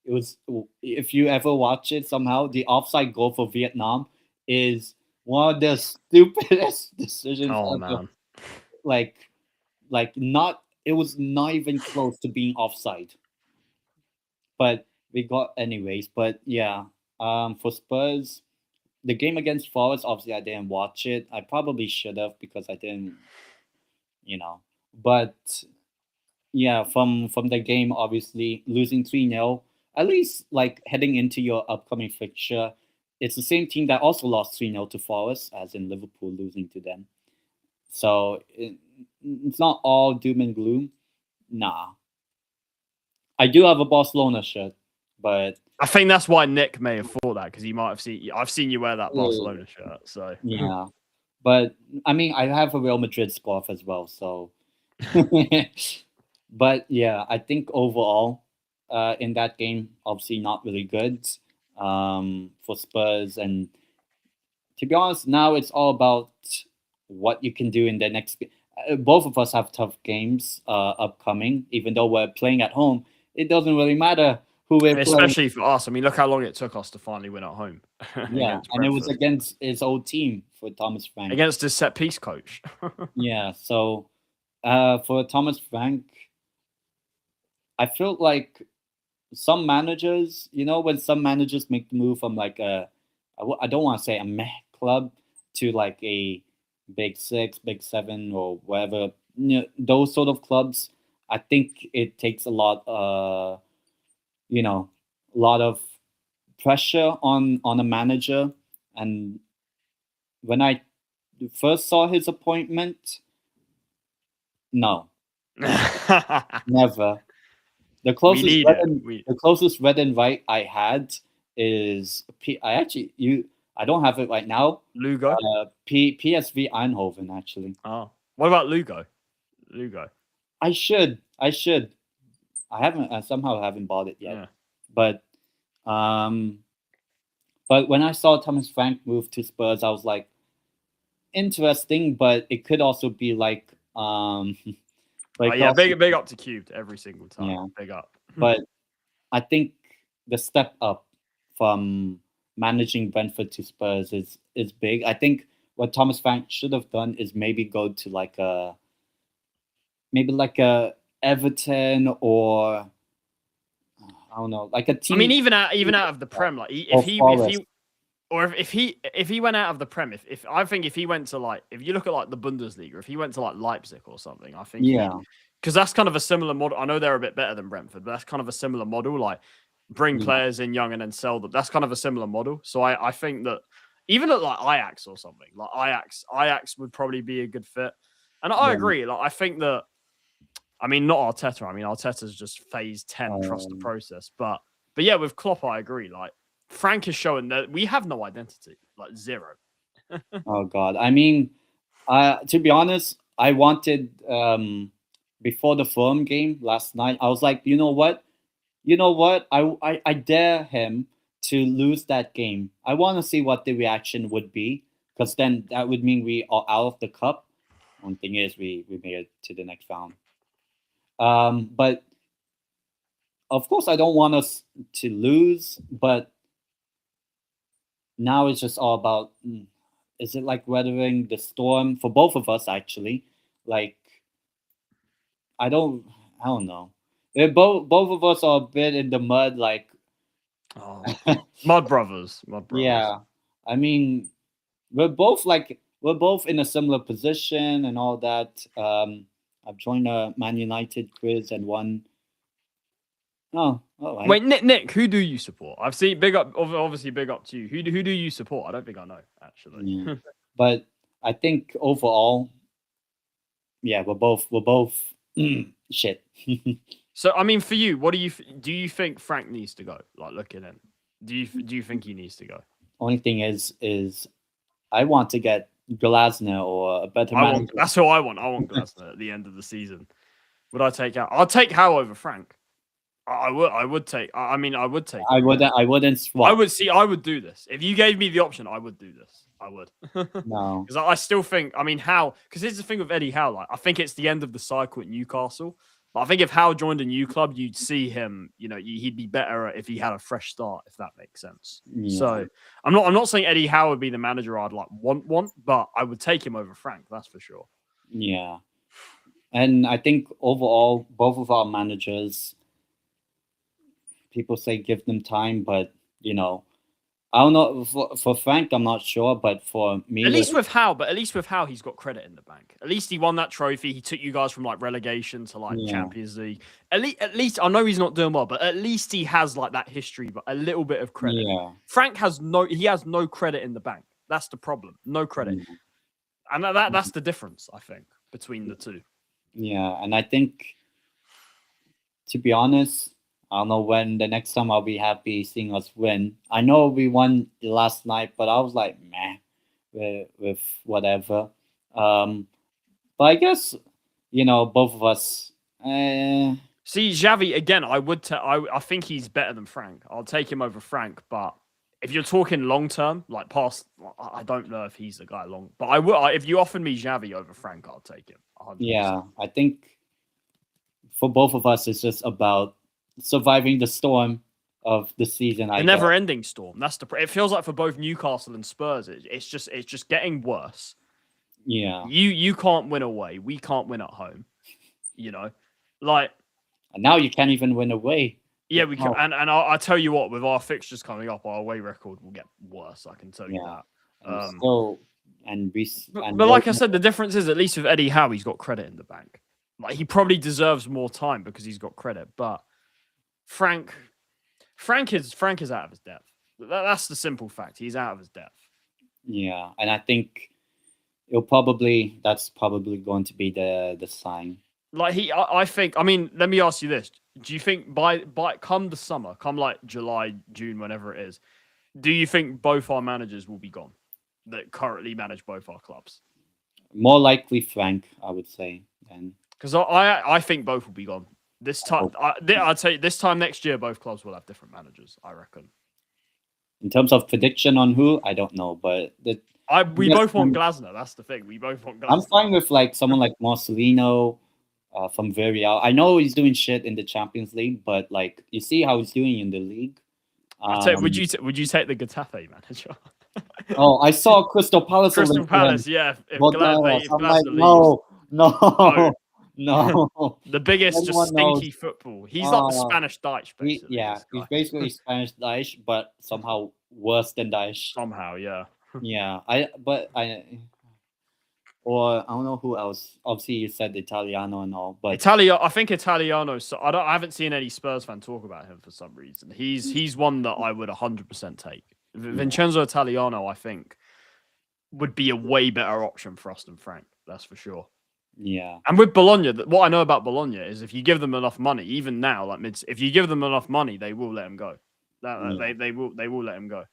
it was, if you ever watch it somehow, the offside goal for Vietnam is one of the stupidest decisions Oh ever. man. Like, not, it was not even close to being offside, but we got anyways. But yeah, for Spurs, the game against Forest, obviously I didn't watch it. I probably should have because I didn't, you know. But yeah, from the game, obviously losing 3-0, at least like heading into your upcoming fixture, it's the same team that also lost 3-0 to Forest, as in Liverpool losing to them. So it's not all doom and gloom. Nah. I do have a Barcelona shirt, but I think that's why Nick may have thought that, because he might have seen. I've seen you wear that Barcelona shirt, so yeah. But I mean, I have a Real Madrid scarf as well, so. But yeah, I think overall, in that game, obviously not really good for Spurs. And to be honest, now it's all about what you can do in the next. Both of us have tough games upcoming, even though we're playing at home. It doesn't really matter who we're playing. especially for us. I mean, look how long it took us to finally win at home. Yeah, against and it was Brentford. against his old team for Thomas Frank. Against his set piece coach. Yeah, so for Thomas Frank, I feel like some managers, when some managers make the move from like I don't want to say a meh club to like a big six, big seven, or whatever, those sort of clubs. I think it takes a lot of pressure on a manager. And when I first saw his appointment, no, never. The closest need red it. and, the closest red and white I had is I don't have it right now. Lugo. PSV Eindhoven, actually. Oh, what about Lugo? Lugo. I should. I haven't. I somehow haven't bought it yet. Yeah. But when I saw Thomas Frank move to Spurs, I was like, interesting. But it could also be like big up to Cubed every single time. Yeah. Big up. But I think the step up from managing Brentford to Spurs is big. I think what Thomas Frank should have done is maybe go to like a Everton, or I don't know, like a team. I mean, even out of the Prem, like if he went out of the Prem, if I think if he went to like, if you look at like the Bundesliga, if he went to like Leipzig or something, I think because that's kind of a similar model. I know they're a bit better than Brentford, but that's kind of a similar model. Like bring players in young and then sell them. That's kind of a similar model. So I think that even at like Ajax or something, like Ajax would probably be a good fit. And I agree. Like I think that. I mean, not Arteta. I mean, Arteta's just phase 10, trust the process. But yeah, with Klopp, I agree. Like Frank is showing that we have no identity, like zero. Oh God! I mean, to be honest, I wanted before the Fulham game last night. I was like, you know what? I dare him to lose that game. I want to see what the reaction would be, because then that would mean we are out of the cup. One thing is, we made it to the next round. But of course, I don't want us to lose. But now it's just all about, is it like weathering the storm for both of us? Actually, like I don't know. Both of us are a bit in the mud, like mud brothers. Yeah, I mean, we're both in a similar position and all that. I've joined a Man United quiz and won. Oh, all right. Wait, Nick, who do you support? I've seen big up, obviously big up to you. Who do you support? I don't think I know actually. Yeah. But I think overall, yeah, we're both shit. So I mean, for you, what do you think Frank needs to go? Like looking in, do you think he needs to go? Only thing is I want to get Glasner or a better manager. That's who I want. I want Glasner at the end of the season. Would I take Howe? I'll take Howe over Frank. I would take. I mean, I would take. I wouldn't swap. I would do this if you gave me the option. I would do this. I would. No, because I still think. I mean, Howe. Because here's the thing with Eddie Howe. Like, I think it's the end of the cycle at Newcastle. But I think if Howe joined a new club, you'd see him. He'd be better if he had a fresh start, if that makes sense. Yeah. So I'm not saying Eddie Howe would be the manager I'd want, but I would take him over Frank. That's for sure. Yeah. And I think overall, both of our managers, people say give them time, but I don't know. For Frank, I'm not sure, but for me, at least with Howe, he's got credit in the bank. At least he won that trophy. He took you guys from relegation to Champions League. At least I know he's not doing well, but at least he has that history, but a little bit of credit. Yeah. Frank has no credit in the bank. That's the problem. No credit, and that's the difference, I think, between the two. Yeah, and I think, to be honest, I don't know when the next time I'll be happy seeing us win. I know we won last night, but I was like, meh, with whatever. But I guess, both of us. See, Xavi, again, I think he's better than Frank. I'll take him over Frank, but if you're talking long term, past, I don't know if he's the guy long. But I will. If you offered me Xavi over Frank, I'll take him. 100%. Yeah, I think for both of us, it's just about surviving the storm of the season. The never-ending storm. That's it feels like for both Newcastle and Spurs, it's just getting worse. Yeah. You can't win away. We can't win at home. And now you can't even win away. Yeah, we can. And I tell you what, with our fixtures coming up, our away record will get worse. I can tell you that. But like I said, the difference is at least with Eddie Howe, he's got credit in the bank. He probably deserves more time because he's got credit, but Frank is out of his depth. That's the simple fact. He's out of his depth. Yeah, and I think that's probably going to be the sign. I think. I mean, let me ask you this: do you think by come the summer, come July, June, whenever it is, do you think both our managers will be gone that currently manage both our clubs? More likely Frank, I would say. Because I think both will be gone. This time, I'd say this time next year, both clubs will have different managers, I reckon. In terms of prediction on who, I don't know, but we both want Glasner. That's the thing. We both want Glasner. I'm fine with someone like Marcelino from Villarreal. I know he's doing shit in the Champions League, but you see how he's doing in the league. Would you take the Getafe manager? Oh, I saw Crystal Palace. Crystal Palace, yeah. If No. The biggest just stinky football. He's like the Spanish Dyche, basically. He's basically Spanish Dyche, but somehow worse than Dyche. Somehow, yeah. Yeah, I don't know who else. Obviously, you said Italiano and all, but I think Italiano. So I haven't seen any Spurs fan talk about him for some reason. He's one that I would 100% take. Vincenzo Italiano, I think, would be a way better option for us than Frank. That's for sure. Yeah. And with Bologna, what I know about Bologna is if you give them enough money, even now, if you give them enough money, they will let him go. They will let him go.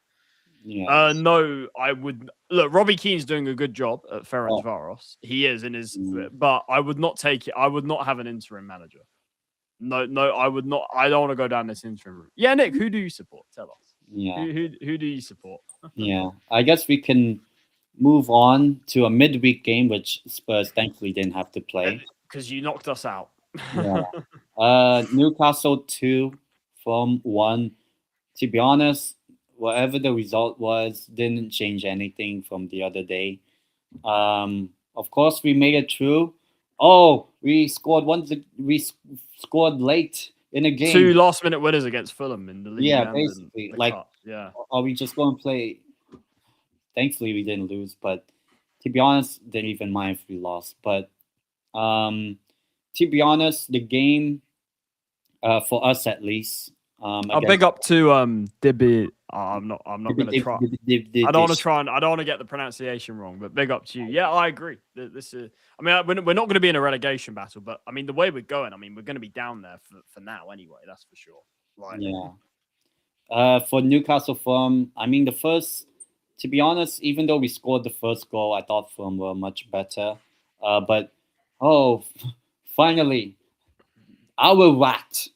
Yeah. No, I would look. Robbie Keane's doing a good job at Ferencvaros. He is in his, but I would not take it. I would not have an interim manager. No, I would not. I don't want to go down this interim route. Yeah, Nick, who do you support? Tell us. Yeah. Who do you support? Yeah, I guess we can move on to a midweek game, which Spurs thankfully didn't have to play because you knocked us out. Yeah. Newcastle 2, Fulham 1. To be honest, whatever the result was, didn't change anything from the other day. Of course, we made it through. Oh, we scored late in a game. 2 last-minute winners against Fulham in the league. Yeah, basically. Cup. Yeah. Are we just going to play? Thankfully, we didn't lose, but to be honest, didn't even mind if we lost. But to be honest, the game, for us at least, I'll big up to Dibby. I'm not going to try. I don't want to get the pronunciation wrong, but big up to you. Yeah, I agree. This is. I mean, we're not going to be in a relegation battle, but I mean, the way we're going, I mean, we're going to be down there for now anyway. That's for sure. Yeah. For Newcastle Fulham, I mean, to be honest, even though we scored the first goal, I thought Fulham were much better. But finally, our rat.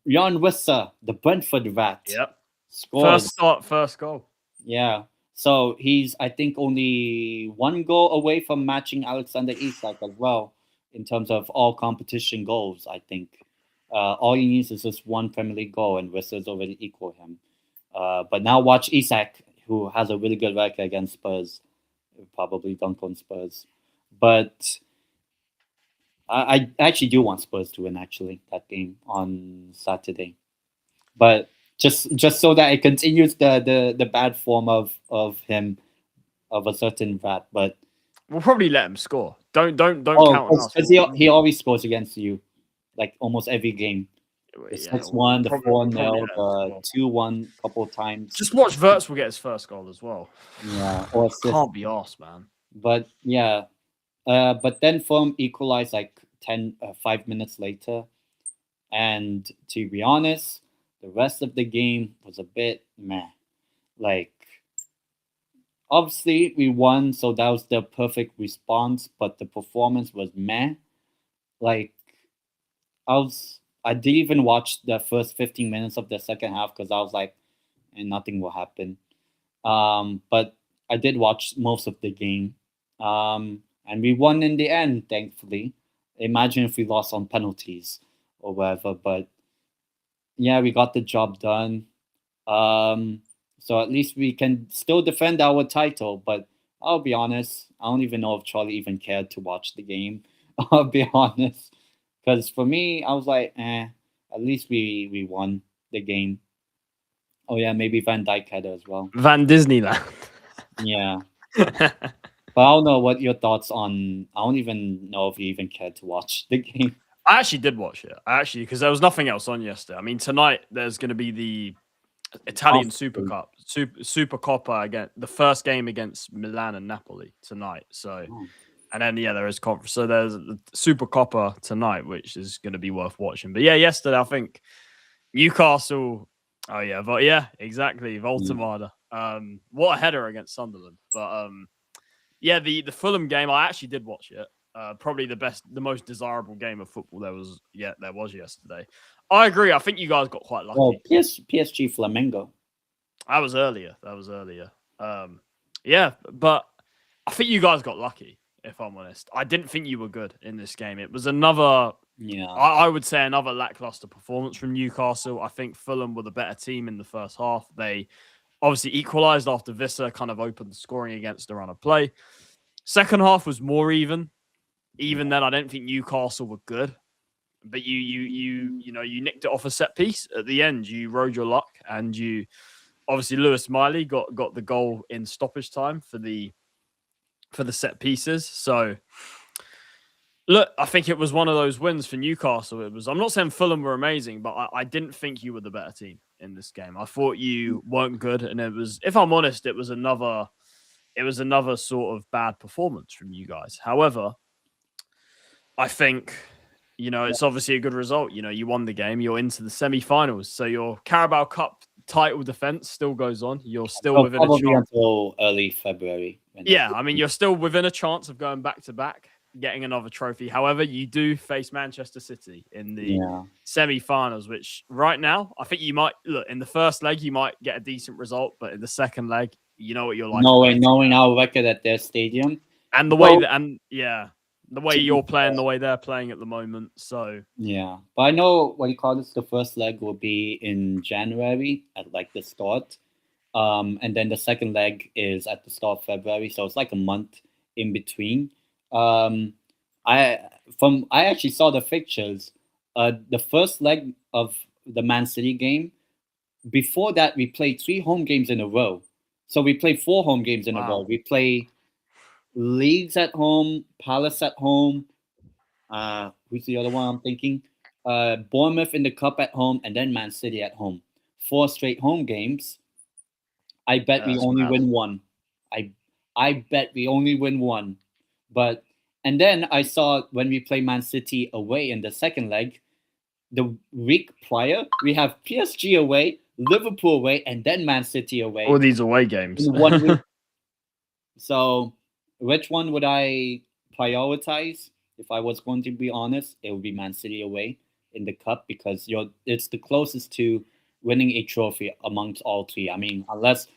Jan Wisser, the Brentford rat. Yep. Scored. First goal. Yeah. So he's, I think, only 1 goal away from matching Alexander Isak as well in terms of all competition goals. I think all he needs is just one Premier League goal, and Whistler's already equal him. But now watch Isak, who has a really good record against Spurs. Probably dunk on Spurs, but I actually do want Spurs to win actually that game on Saturday. But just so that it continues the bad form of him, of a certain rat. But We'll probably let him score. Don't count on us. because he always scores against you, like almost every game. The 6-1, the 4-0, the 2-1 couple times. Just watch Wirtz will get his first goal as well. Yeah, or assist. Can't be arsed, man. But yeah, but then Fulham equalized like 5 minutes later, and to be honest, the rest of the game was a bit meh. Like, obviously we won, so that was the perfect response, but the performance was meh. Like, I didn't even watch the first 15 minutes of the second half because I was like, nothing will happen. But I did watch most of the game. And we won in the end, thankfully. Imagine if we lost on penalties or whatever. But yeah, we got the job done. So at least we can still defend our title. But I'll be honest, I don't even know if Charlie even cared to watch the game. I'll be honest. Because for me, I was like, at least we won the game. Oh, yeah, maybe Van Dijk had it as well. Van Disneyland. Yeah. But I don't know what your thoughts on... I don't even know if you even cared to watch the game. I actually did watch it. Because there was nothing else on yesterday. I mean, tonight there's going to be the Italian Super Cup. Super Coppa again. The first game against Milan and Napoli tonight. So... And then, yeah, there is conference. So there's the Super Coppa tonight, which is going to be worth watching. But yeah, yesterday, I think Newcastle. Oh, yeah. But yeah, exactly. Voltemada. What a header against Sunderland. But yeah, the Fulham game, I actually did watch it. Probably the most desirable game of football there was yesterday. I agree. I think you guys got quite lucky. Well, PSG Flamengo. That was earlier. Yeah, but I think you guys got lucky. If I'm honest, I didn't think you were good in this game. It was another, I would say another lackluster performance from Newcastle. I think Fulham were the better team in the first half. They obviously equalised after Visser kind of opened the scoring against the run of play. Second half was more even. Even then, I don't think Newcastle were good. But you nicked it off a set piece at the end. You rode your luck, and you obviously Lewis Miley got the goal in stoppage time for the set pieces. So, look, I think it was one of those wins for Newcastle. I'm not saying Fulham were amazing, but I didn't think you were the better team in this game. I thought you weren't good. And it was, if I'm honest, it was another sort of bad performance from you guys. However, I think, it's obviously a good result. You won the game. You're into the semi-finals. So your Carabao Cup title defense still goes on. You're still within a chance until early February. Yeah, I mean, you're still within a chance of going back to back, getting another trophy. However, you do face Manchester City in the semi-finals, which right now, I think you might look in the first leg, you might get a decent result, but in the second leg, you know what you're like. Knowing our record at their stadium and the way the way you're playing, the way they're playing at the moment. So yeah, but I know the first leg will be in January at like the start. And then the second leg is at the start of February, so it's like a month in between. I actually saw the fixtures. The first leg of the Man City game. Before that, we played 3 home games in a row. So we played 4 home games in a row. We play Leeds at home, Palace at home. Who's the other one I'm thinking? Bournemouth in the Cup at home, and then Man City at home. 4 straight home games. I bet we only win one. I bet we only win one. And then I saw when we play Man City away in the second leg, the week prior, we have PSG away, Liverpool away, and then Man City away. All these away games. In 1 week. So which one would I prioritize? If I was going to be honest, it would be Man City away in the Cup because it's the closest to winning a trophy amongst all 3. I mean, unless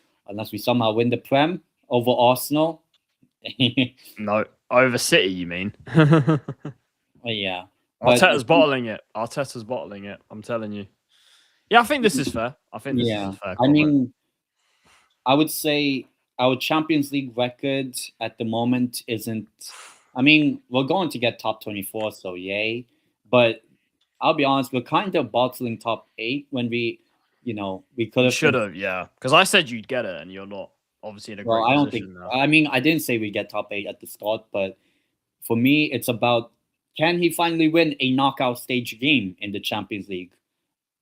we somehow win the Prem over Arsenal. No, over City, you mean? Yeah. But Arteta's bottling it. Arteta's bottling it. I'm telling you. Yeah, I think this is fair. I think this is yeah, a fair I comment. mean, I would say our Champions League record at the moment isn't. I mean, we're going to get top 24, so yay. But I'll be honest, we're kind of bottling top 8 when we could You have. should have, yeah. Because I said you'd get it, and you're not obviously in a Well, great I don't think. position now. I mean, I didn't say we get top 8 at the start, but for me, it's about can he finally win a knockout stage game in the Champions League?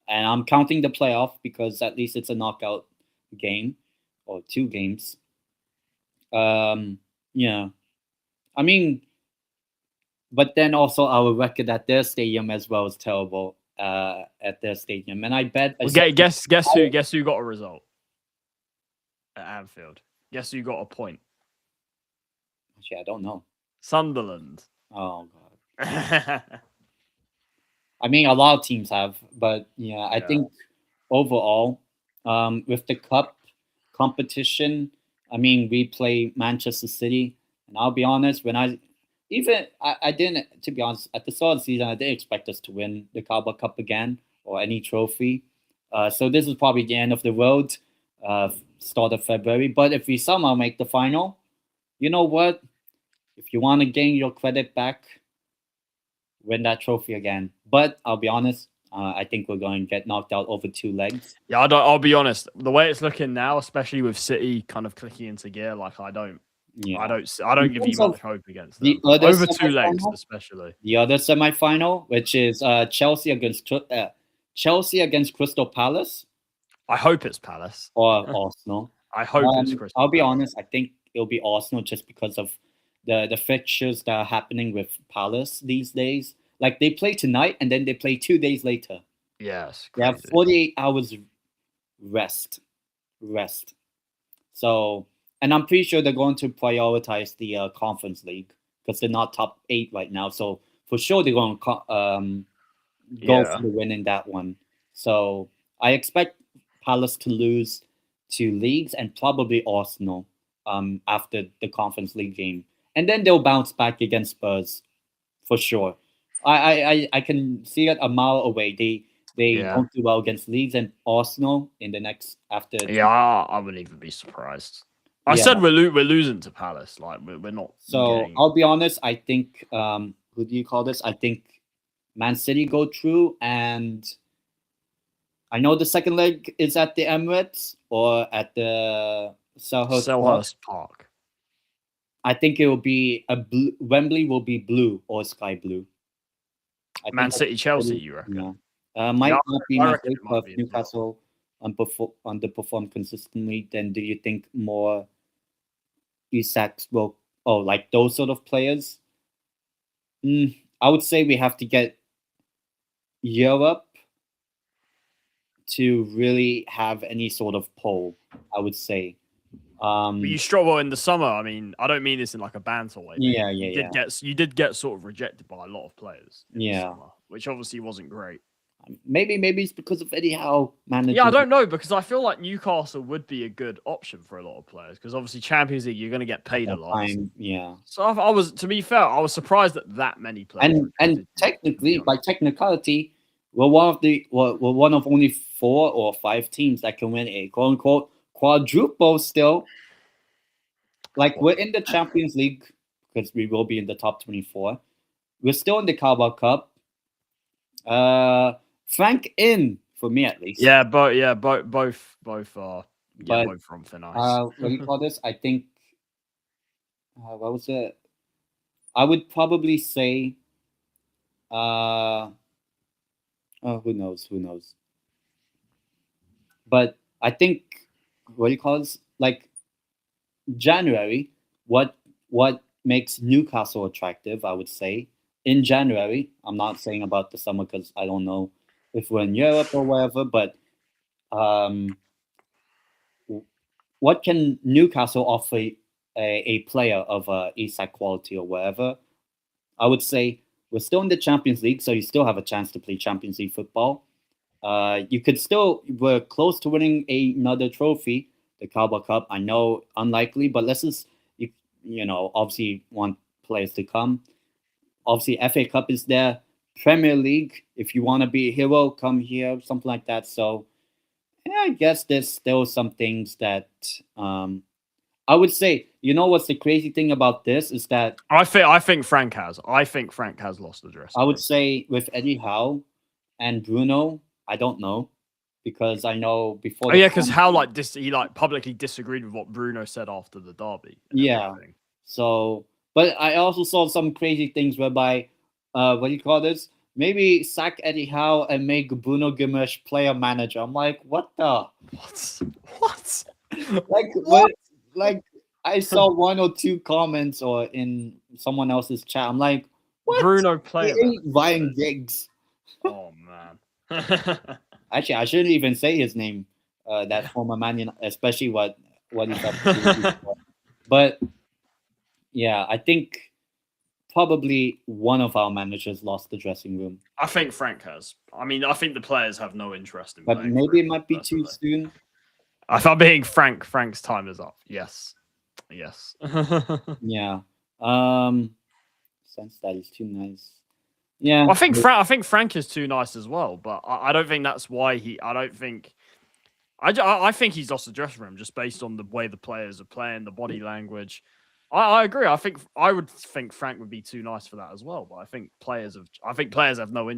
And I'm counting the playoff because at least it's a knockout game or 2 games. Yeah. I mean, but then also our record at their stadium as well is terrible at their stadium. And I bet. Well, guess who got a result at Anfield? Guess who got a point? Actually, I don't know. Sunderland. Oh god. I mean, a lot of teams have, but yeah, I think overall, with the cup competition, I mean, we play Manchester City, and I'll be honest, when I didn't, to be honest, at the start of the season, I didn't expect us to win the Carabao Cup again or any trophy. So this is probably the end of the road, start of February. But if we somehow make the final, you know what? If you want to gain your credit back, win that trophy again. But I'll be honest, I think we're going to get knocked out over 2 legs. Yeah, I'll be honest. The way it's looking now, especially with City kind of clicking into gear, like I don't give you much hope against them. Over 2 legs, especially. The other semi-final, which is Chelsea against Crystal Palace. I hope it's Palace or Arsenal. I hope it's Crystal. I'll be honest. I think it'll be Arsenal just because of the fixtures that are happening with Palace these days. Like they play tonight and then they play 2 days later. Yes, they have 48 hours rest. So, and I'm pretty sure they're going to prioritize the Conference League because they're not top 8 right now. So for sure they're going to go for the win in that one. So I expect Palace to lose to Leeds and probably Arsenal after the Conference League game. And then they'll bounce back against Spurs, for sure. I can see it a mile away. They don't do well against Leeds and Arsenal in the next after. Yeah, I wouldn't even be surprised. I said we're losing to Palace. Like we're not. So I'll be honest. I think who do you call this? I think Man City go through, and I know the second leg is at the Emirates or at the Selhurst Park. I think it will be Wembley will be blue or sky blue. Man City, Chelsea, you reckon? Yeah. Might not be my take, but if Newcastle underperform consistently, then do you think more Isaks will like those sort of players? I would say we have to get Europe to really have any sort of pull, I would say. But you struggle in the summer. I mean, I don't mean this in like a banter way. You did get sort of rejected by a lot of players. In the summer, which obviously wasn't great. Maybe it's because of Eddie Howe managing. Yeah, I don't know because I feel like Newcastle would be a good option for a lot of players because obviously Champions League you're going to get paid a lot. So I was, to be fair, I was surprised that many players. And technically, by technicality, we're one of only 4 or 5 teams that can win a quote unquote quadruple still. Like we're in the Champions League because we will be in the top 24. We're still in the Carabao Cup. Frank in for me at least. Both are both from thin ice. What do you call this? I think what was it? I would probably say who knows? But I think what do you call this? Like January, what makes Newcastle attractive, I would say. In January, I'm not saying about the summer because I don't know if we're in Europe or whatever, but what can Newcastle offer a player of Isak quality or whatever? I would say we're still in the Champions League, so you still have a chance to play Champions League football. We're close to winning another trophy, the Carabao Cup. I know unlikely, but let's just, obviously want players to come. obviously FA Cup is there. Premier League, if you want to be a hero, come here, something like that. So yeah, I guess there's still some things that I would say. You know what's the crazy thing about this is that I think Frank has lost the dressing I would room. say with Eddie Howe and Bruno, I don't know because I know before. Oh yeah, because Howe he publicly disagreed with what Bruno said after the derby. Yeah. Everything. So, but I also saw some crazy things whereby, what do you call this? Maybe sack Eddie Howe and make Bruno Guimaraes player manager. I'm like, what the? What? Like, what? Like, I saw one or two comments or in someone else's chat. I'm like, what? Bruno He player ain't buying gigs. Oh man. Actually, I shouldn't even say his name. That former Man United, especially what he's up to. But yeah, I think probably one of our managers lost the dressing room. I think Frank has. I mean, I think the players have no interest in. But playing maybe him, it might be too soon. If I'm being frank, Frank's time is up. Yes. Yeah. Sense that he's too nice. Yeah. I think Frank is too nice as well, but I don't think that's why he. I think he's lost the dressing room just based on the way the players are playing, the body language. I agree. I would think Frank would be too nice for that as well. But I think our players have no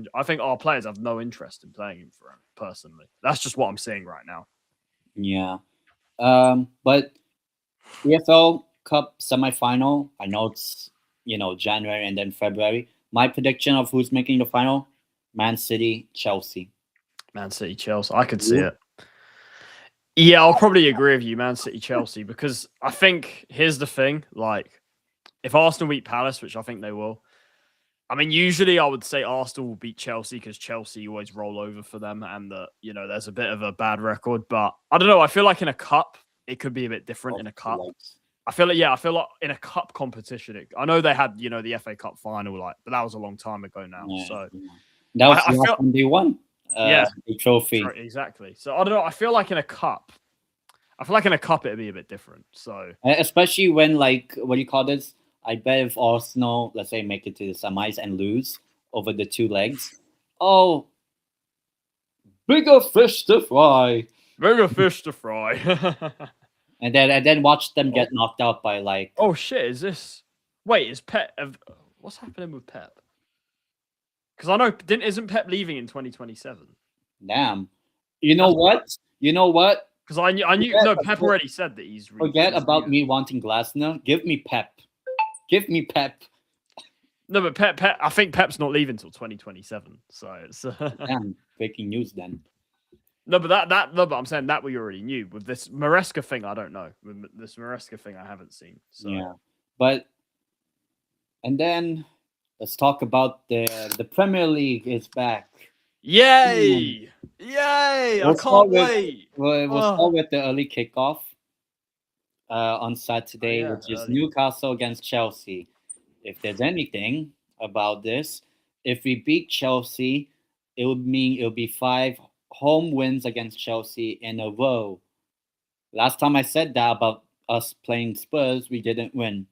interest in playing him for him personally. That's just what I'm seeing right now. Yeah. But EFL Cup Semi-Final. I know it's January and then February. My prediction of who's making the final: Man City, Chelsea. Man City, Chelsea. I could see it. Yeah, I'll probably agree with you, Man City, Chelsea, because I think here's the thing: like, if Arsenal beat Palace, which I think they will, I mean, usually I would say Arsenal will beat Chelsea because Chelsea always roll over for them, and there's a bit of a bad record. But I don't know. I feel like in a cup, it could be a bit different in a cup. I feel like in a cup competition, I know they had the FA Cup final, but that was a long time ago now. Yeah, so that was the last time they won. The trophy. Right, exactly. So I don't know. I feel like in a cup, it'd be a bit different. So especially when what do you call this? I bet if Arsenal, let's say, make it to the semis and lose over the two legs, bigger fish to fry. Bigger fish to fry. and then watch them get knocked out by Oh shit! Is this? Wait, is Pep? What's happening with Pep? Because I know isn't Pep leaving in 2027? Damn. You know what? Because I knew. No, Pep already said that he's. Forget about me wanting Glasner. Give me Pep. No, but Pep. I think Pep's not leaving until 2027. So it's. Damn, breaking news then. No, but but I'm saying that we already knew. With this Maresca thing, I don't know. With this Maresca thing, I haven't seen. So yeah, and then let's talk about the Premier League is back. Yay! Yay! I can't wait. We'll start with the early kickoff on Saturday, which is Newcastle against Chelsea. If there's anything about this, if we beat Chelsea, it would mean it'll be 5 home wins against Chelsea in a row. Last time I said that about us playing Spurs, we didn't win.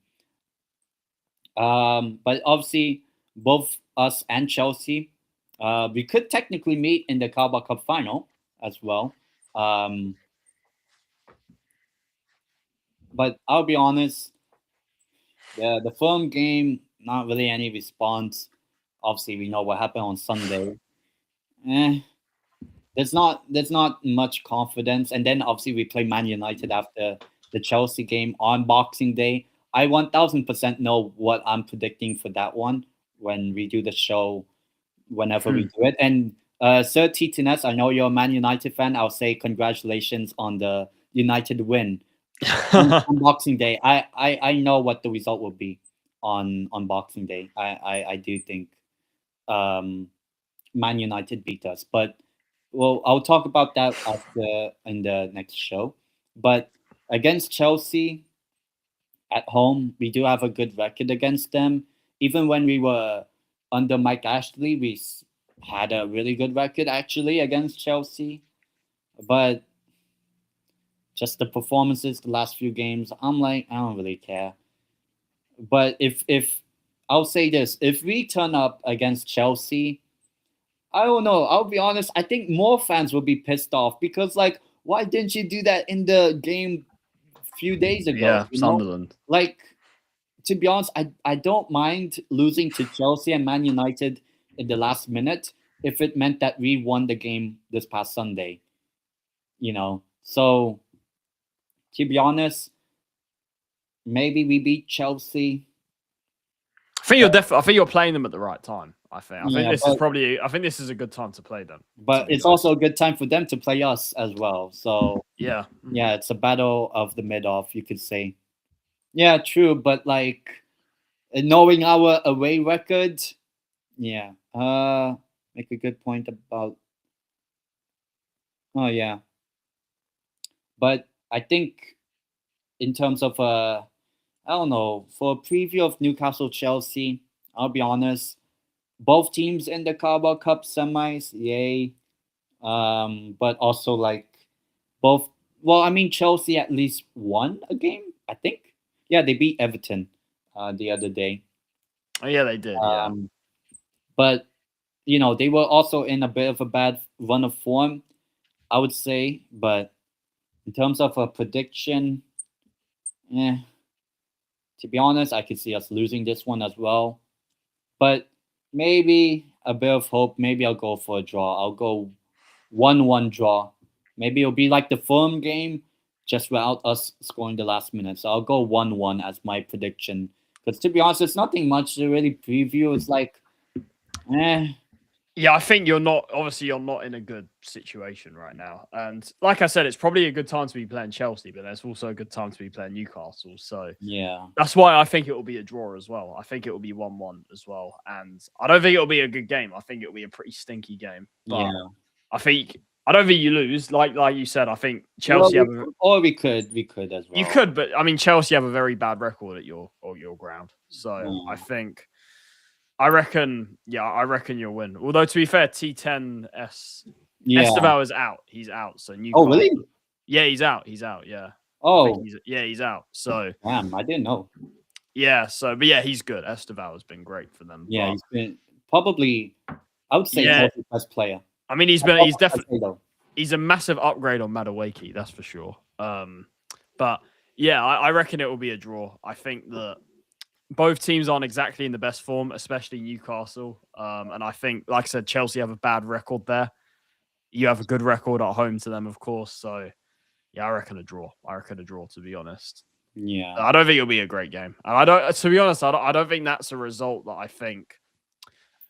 But obviously, both us and Chelsea, we could technically meet in the Carabao Cup final as well. But I'll be honest, the Fulham game, not really any response. Obviously, we know what happened on Sunday. There's not much confidence. And then obviously we play Man United after the Chelsea game on Boxing Day. I 1000% know what I'm predicting for that one when we do the show, whenever we do it. And Sir T. Tines, I know you're a Man United fan. I'll say congratulations on the United win on Boxing Day. I know what the result will be on Boxing Day. I do think Man United beat us, but I'll talk about that in the next show. But against Chelsea at home, we do have a good record against them. Even when we were under Mike Ashley, we had a really good record actually against Chelsea. But just the performances the last few games, I'm like, I don't really care. But if I'll say this: if we turn up against Chelsea, I don't know. I'll be honest. I think more fans will be pissed off because, like, why didn't you do that in the game a few days ago? Yeah, Sunderland. Like, to be honest, I don't mind losing to Chelsea and Man United in the last minute if it meant that we won the game this past Sunday. So to be honest, maybe we beat Chelsea. I think you're playing them at the right time. I think this is a good time to play them. But it's also a good time for them to play us as well. So yeah, it's a battle of the mid-off, you could say. Yeah, true. But like knowing our away record, make a good point about. Oh yeah, but I think in terms of I don't know, for a preview of Newcastle Chelsea, I'll be honest, both teams in the Carabao Cup semis, yay. But also like both. Well, I mean Chelsea at least won a game, I think. Yeah, they beat Everton the other day. Oh yeah, they did. Yeah, but they were also in a bit of a bad run of form, I would say. But in terms of a prediction, to be honest, I could see us losing this one as well. But maybe a bit of hope. Maybe I'll go for a draw. I'll go 1-1 draw. Maybe it'll be like the Fulham game, just without us scoring the last minute. So I'll go 1-1 as my prediction. Because to be honest, it's nothing much to really preview. It's like, Yeah, I think you're not in a good situation right now. And like I said, it's probably a good time to be playing Chelsea, but there's also a good time to be playing Newcastle. So yeah, that's why I think it will be a draw as well. I think it will be 1-1 as well. And I don't think it'll be a good game. I think it'll be a pretty stinky game. But I don't think you lose. Like you said, I think Chelsea we could as well. You could, but I mean Chelsea have a very bad record at your ground. So I reckon you'll win. Although to be fair, T10S Esteval is out. He's out. So Newcastle. Oh really? Yeah, he's out. He's out. Yeah. Oh he's out. So damn, I didn't know. Yeah. So, but yeah, he's good. Esteval has been great for them. Yeah, he's been probably, I would say, the best player. I mean, he's definitely he's a massive upgrade on Madueke, that's for sure. But yeah, I reckon it will be a draw. I think that both teams aren't exactly in the best form, especially Newcastle. And I think, like I said, Chelsea have a bad record there. You have a good record at home to them, of course. So yeah, I reckon a draw. To be honest. Yeah, I don't think it'll be a great game. And to be honest, I don't think that's a result that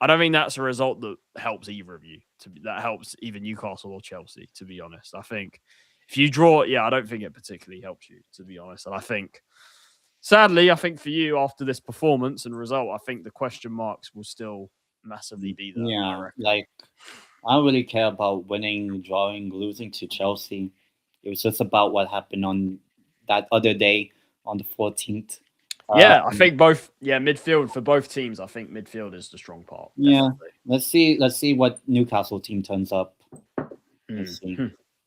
I don't think that's a result that helps either of you. That helps either Newcastle or Chelsea, to be honest. I think if you draw, I don't think it particularly helps you, to be honest. And I think, sadly, for you, after this performance and result, I think the question marks will still massively be there. Yeah, like, I don't really care about winning, drawing, losing to Chelsea. It was just about what happened on that other day on the 14th. I think midfield for both teams. I think midfield is the strong part. Definitely. Yeah, let's see what Newcastle team turns up. Let's see,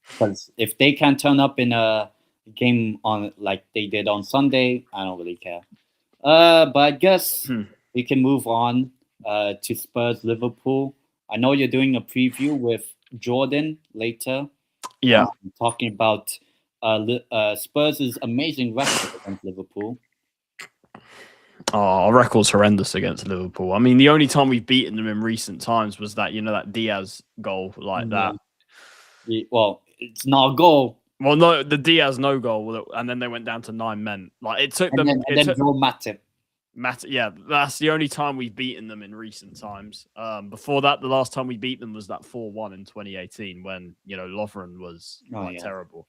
because if they can turn up in a game on like they did on Sunday, I don't really care. But I guess we can move on to Spurs Liverpool. I know you're doing a preview with Jordan later. Yeah, talking about Spurs' amazing record against Liverpool. Oh, our record's horrendous against Liverpool. I mean, the only time we've beaten them in recent times was that, that Diaz goal like that. Well, it's not a goal. Well, no, the Diaz no goal, and then they went down to 9 men. Like it took them. And then draw Matip. Yeah, that's the only time we've beaten them in recent times. Before that, the last time we beat them was that 4-1 in 2018 when Lovren was terrible.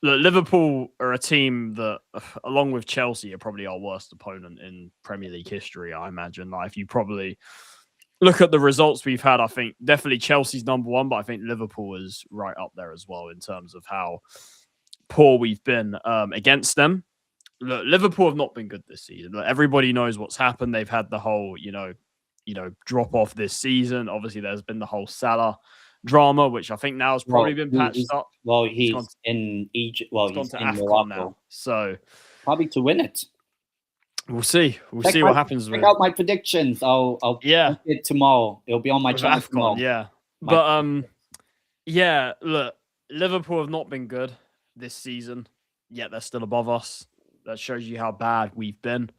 Look, Liverpool are a team that, along with Chelsea, are probably our worst opponent in Premier League history, I imagine. Like, if you probably look at the results we've had, I think definitely Chelsea's number one, but I think Liverpool is right up there as well in terms of how poor we've been against them. Look, Liverpool have not been good this season. Look, everybody knows what's happened. They've had the whole, drop off this season. Obviously, there's been the whole Salah drama, which I think now has probably been patched up. Well, he's in Egypt. Well, he's gone to in AFCON Morocco now, so probably to win it. We'll see. We'll see what happens check with out my predictions. I'll post it tomorrow. It'll be on my channel tomorrow. AFCON, But yeah, look, Liverpool have not been good this season, yet they're still above us. That shows you how bad we've been.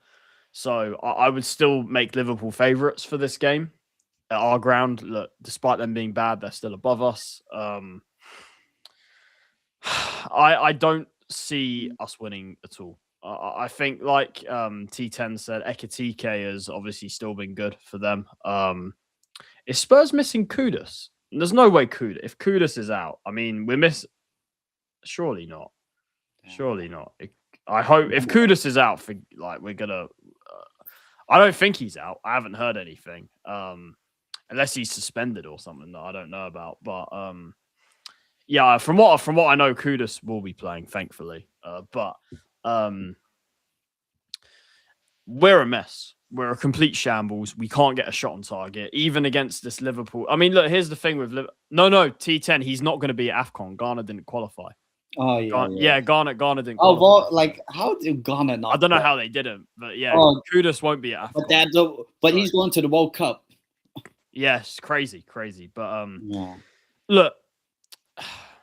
So I would still make Liverpool favourites for this game at our ground. Look, despite them being bad, they're still above us. I don't see us winning at all. I think, like T10 said, Ekitike has obviously still been good for them. Is Spurs missing Kudus? There's no way Kudus. If Kudus is out, I mean, surely not. Surely not. I hope if Kudus is out, for like we're gonna. I don't think he's out. I haven't heard anything, unless he's suspended or something that I don't know about. But yeah, from what I know, Kudus will be playing, thankfully. But we're a mess. We're a complete shambles. We can't get a shot on target, even against this Liverpool. I mean, look, here's the thing with Liverpool. No, T10. He's not going to be at AFCON. Ghana didn't qualify. Oh yeah, Ghana didn't. Oh well, like how did Ghana not? I don't know how they didn't, but yeah, Kudus won't be at AFCON. But he's going to the World Cup. Yes, crazy. But yeah. Look,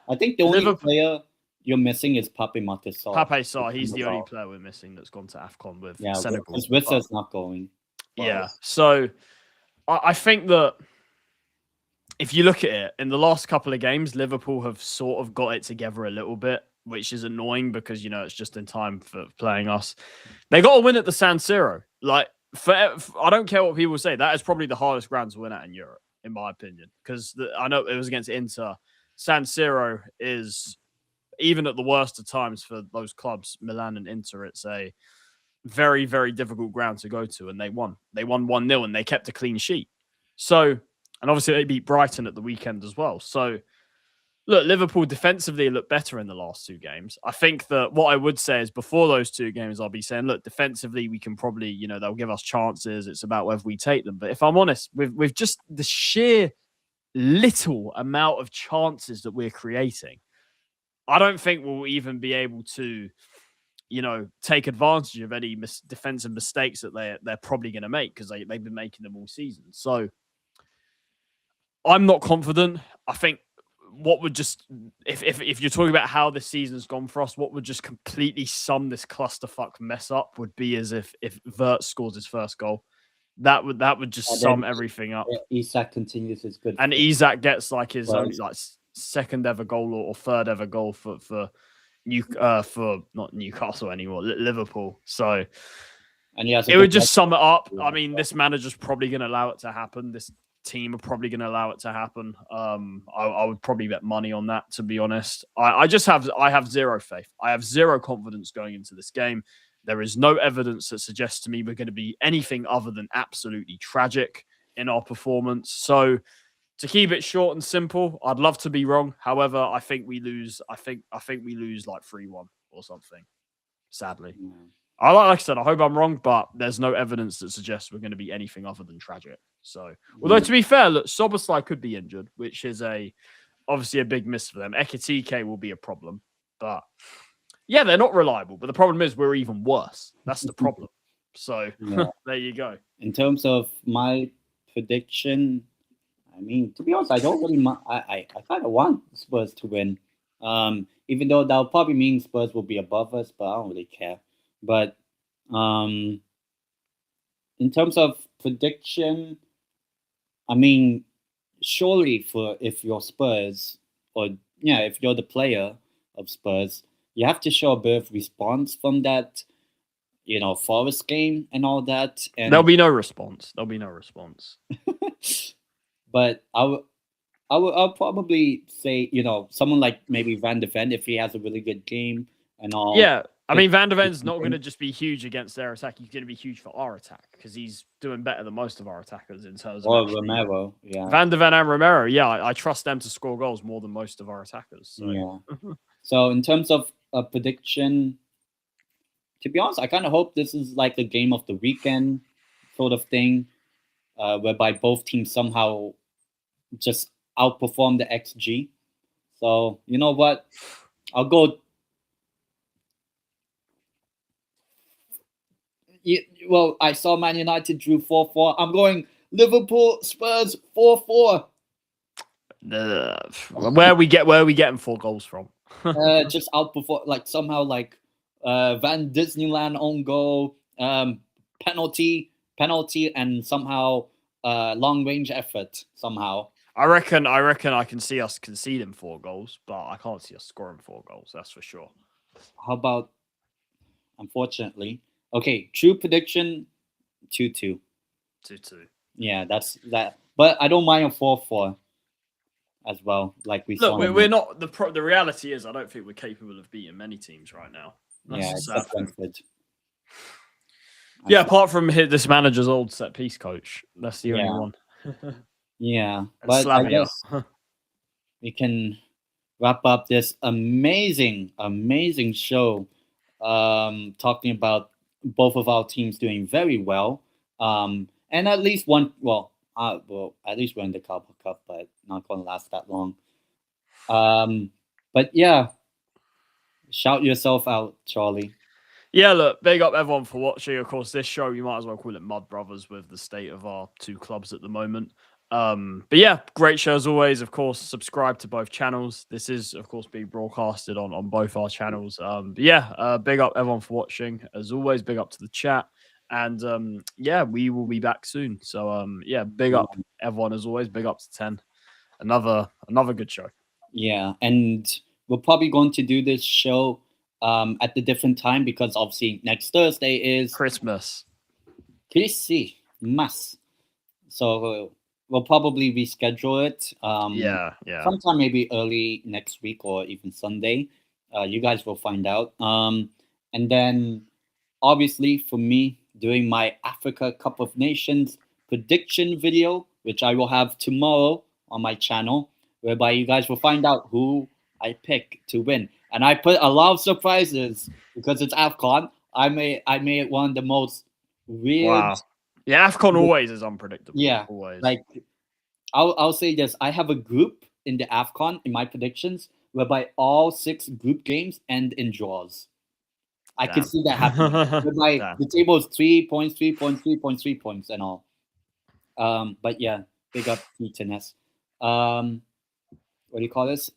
I think the only player you're missing is Pape Matar. Pape Sarr, he's the only player we're missing that's gone to AFCON with Senegal. Because Wissa's not going. Yeah, so I think that if you look at it, in the last couple of games, Liverpool have sort of got it together a little bit, which is annoying because, it's just in time for playing us. They got a win at the San Siro. Like, I don't care what people say. That is probably the hardest ground to win at in Europe, in my opinion, because I know it was against Inter. San Siro is, even at the worst of times for those clubs, Milan and Inter, it's a very, very difficult ground to go to, and they won. They won 1-0, and they kept a clean sheet. So, and obviously they beat Brighton at the weekend as well. So, look, Liverpool defensively look better in the last two games. I think that what I would say is before those two games, I'll be saying, look, defensively, we can probably, they'll give us chances. It's about whether we take them. But if I'm honest, with just the sheer little amount of chances that we're creating, I don't think we'll even be able to, take advantage of any defensive mistakes that they're probably going to make because they've been making them all season. So I'm not confident. I think what would just, if you're talking about how this season's gone for us, what would just completely sum this clusterfuck mess up would be as if Wirtz scores his first goal. That would just sum everything up. Isak continues his good, and Isak gets like his only second ever goal or third ever goal for not Newcastle anymore, Liverpool. So, and it would just sum it up. I mean, this manager's probably going to allow it to happen. This team are probably going to allow it to happen. I would probably bet money on that, to be honest. I have zero faith. I have zero confidence going into this game. There is no evidence that suggests to me we're going to be anything other than absolutely tragic in our performance. So, to keep it short and simple, I'd love to be wrong. However, I think we lose. I think we lose like 3-1 or something. Sadly, like I said, I hope I'm wrong, but there's no evidence that suggests we're going to be anything other than tragic. So, although to be fair, look, Szoboszlai could be injured, which is obviously a big miss for them. Ekitike will be a problem, but yeah, they're not reliable. But the problem is we're even worse. That's the problem. So there you go. In terms of my prediction, I mean, to be honest, I don't really. I kind of want Spurs to win, even though that'll probably mean Spurs will be above us, but I don't really care. But in terms of prediction, I mean, surely if you're Spurs or if you're the player of Spurs, you have to show a bit of response from that, Forest game and all that. And there'll be no response. But I'll probably say, someone like maybe Van de Ven if he has a really good game and all. Yeah, I mean, Van de Ven's not going to just be huge against their attack. He's going to be huge for our attack because he's doing better than most of our attackers in terms of Romero. Yeah, Van de Ven and Romero. Yeah, I trust them to score goals more than most of our attackers. So. Yeah. So in terms of a prediction, to be honest, I kind of hope this is like a game of the weekend sort of thing, whereby both teams somehow just outperform the XG. So, you know what? I'll go Well, I saw Man United drew 4-4. I'm going Liverpool Spurs 4-4. Where are we getting 4 goals from? Just outperform, like somehow, like Van Disneyland own goal, penalty, and somehow long range effort somehow. I reckon I can see us conceding 4 goals, but I can't see us scoring 4 goals. That's for sure. How about, unfortunately, okay, true prediction 2-2. 2-2. Yeah, that's that. But I don't mind a 4-4 as well. Like we saw. Look, we're not the reality is I don't think we're capable of beating many teams right now. Yeah, except Brentford. Yeah, apart from this manager's old set piece coach, that's the only one. Yeah, but I guess we can wrap up this amazing show, talking about both of our teams doing very well, and at least one. Well, at least we're in the Cup, but not going to last that long. But yeah, shout yourself out, Charlie. Yeah, look, big up everyone for watching. Of course, this show, you might as well call it Mud Brothers with the state of our 2 clubs at the moment. But yeah, great show as always. Of course, subscribe to both channels. This is, of course, being broadcasted on both our channels. But yeah, big up everyone for watching. As always, big up to the chat. And yeah, we will be back soon. So yeah, big up everyone as always. Big up to 10. Another good show. Yeah, and we're probably going to do this show at the different time because obviously next Thursday is Christmas. Christmas. So we'll probably reschedule it. Yeah. Sometime maybe early next week or even Sunday. You guys will find out. And then obviously for me doing my Africa Cup of Nations prediction video, which I will have tomorrow on my channel, whereby you guys will find out who I pick to win. And I put a lot of surprises because it's AFCON. I made it one of the most weird. Wow. Yeah, AFCON always is unpredictable. Yeah, always. Like I'll say this: I have a group in the AFCON in my predictions, whereby all 6 group games end in draws. I can see that happening. Whereby the table is 3 points, 3 points, 3 points, 3 points, and all. But yeah, big up to tennis. What do you call this?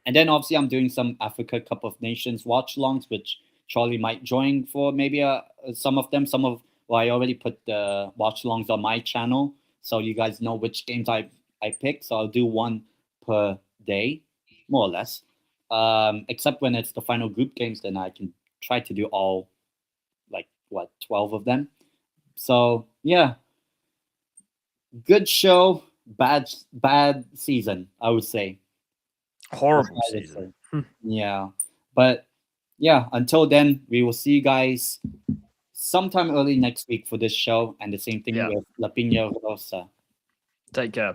And then obviously I'm doing some Africa Cup of Nations watch-alongs, which Charlie might join for maybe some of them. Well, I already put the watch-alongs on my channel, so you guys know which games I pick. So I'll do 1 per day, more or less. Except when it's the final group games, then I can try to do all, 12 of them. So yeah, good show, bad season, I would say. Horrible season. Yeah, but yeah, until then, we will see you guys sometime early next week for this show, and the same thing with La Piña Rosa. Take care.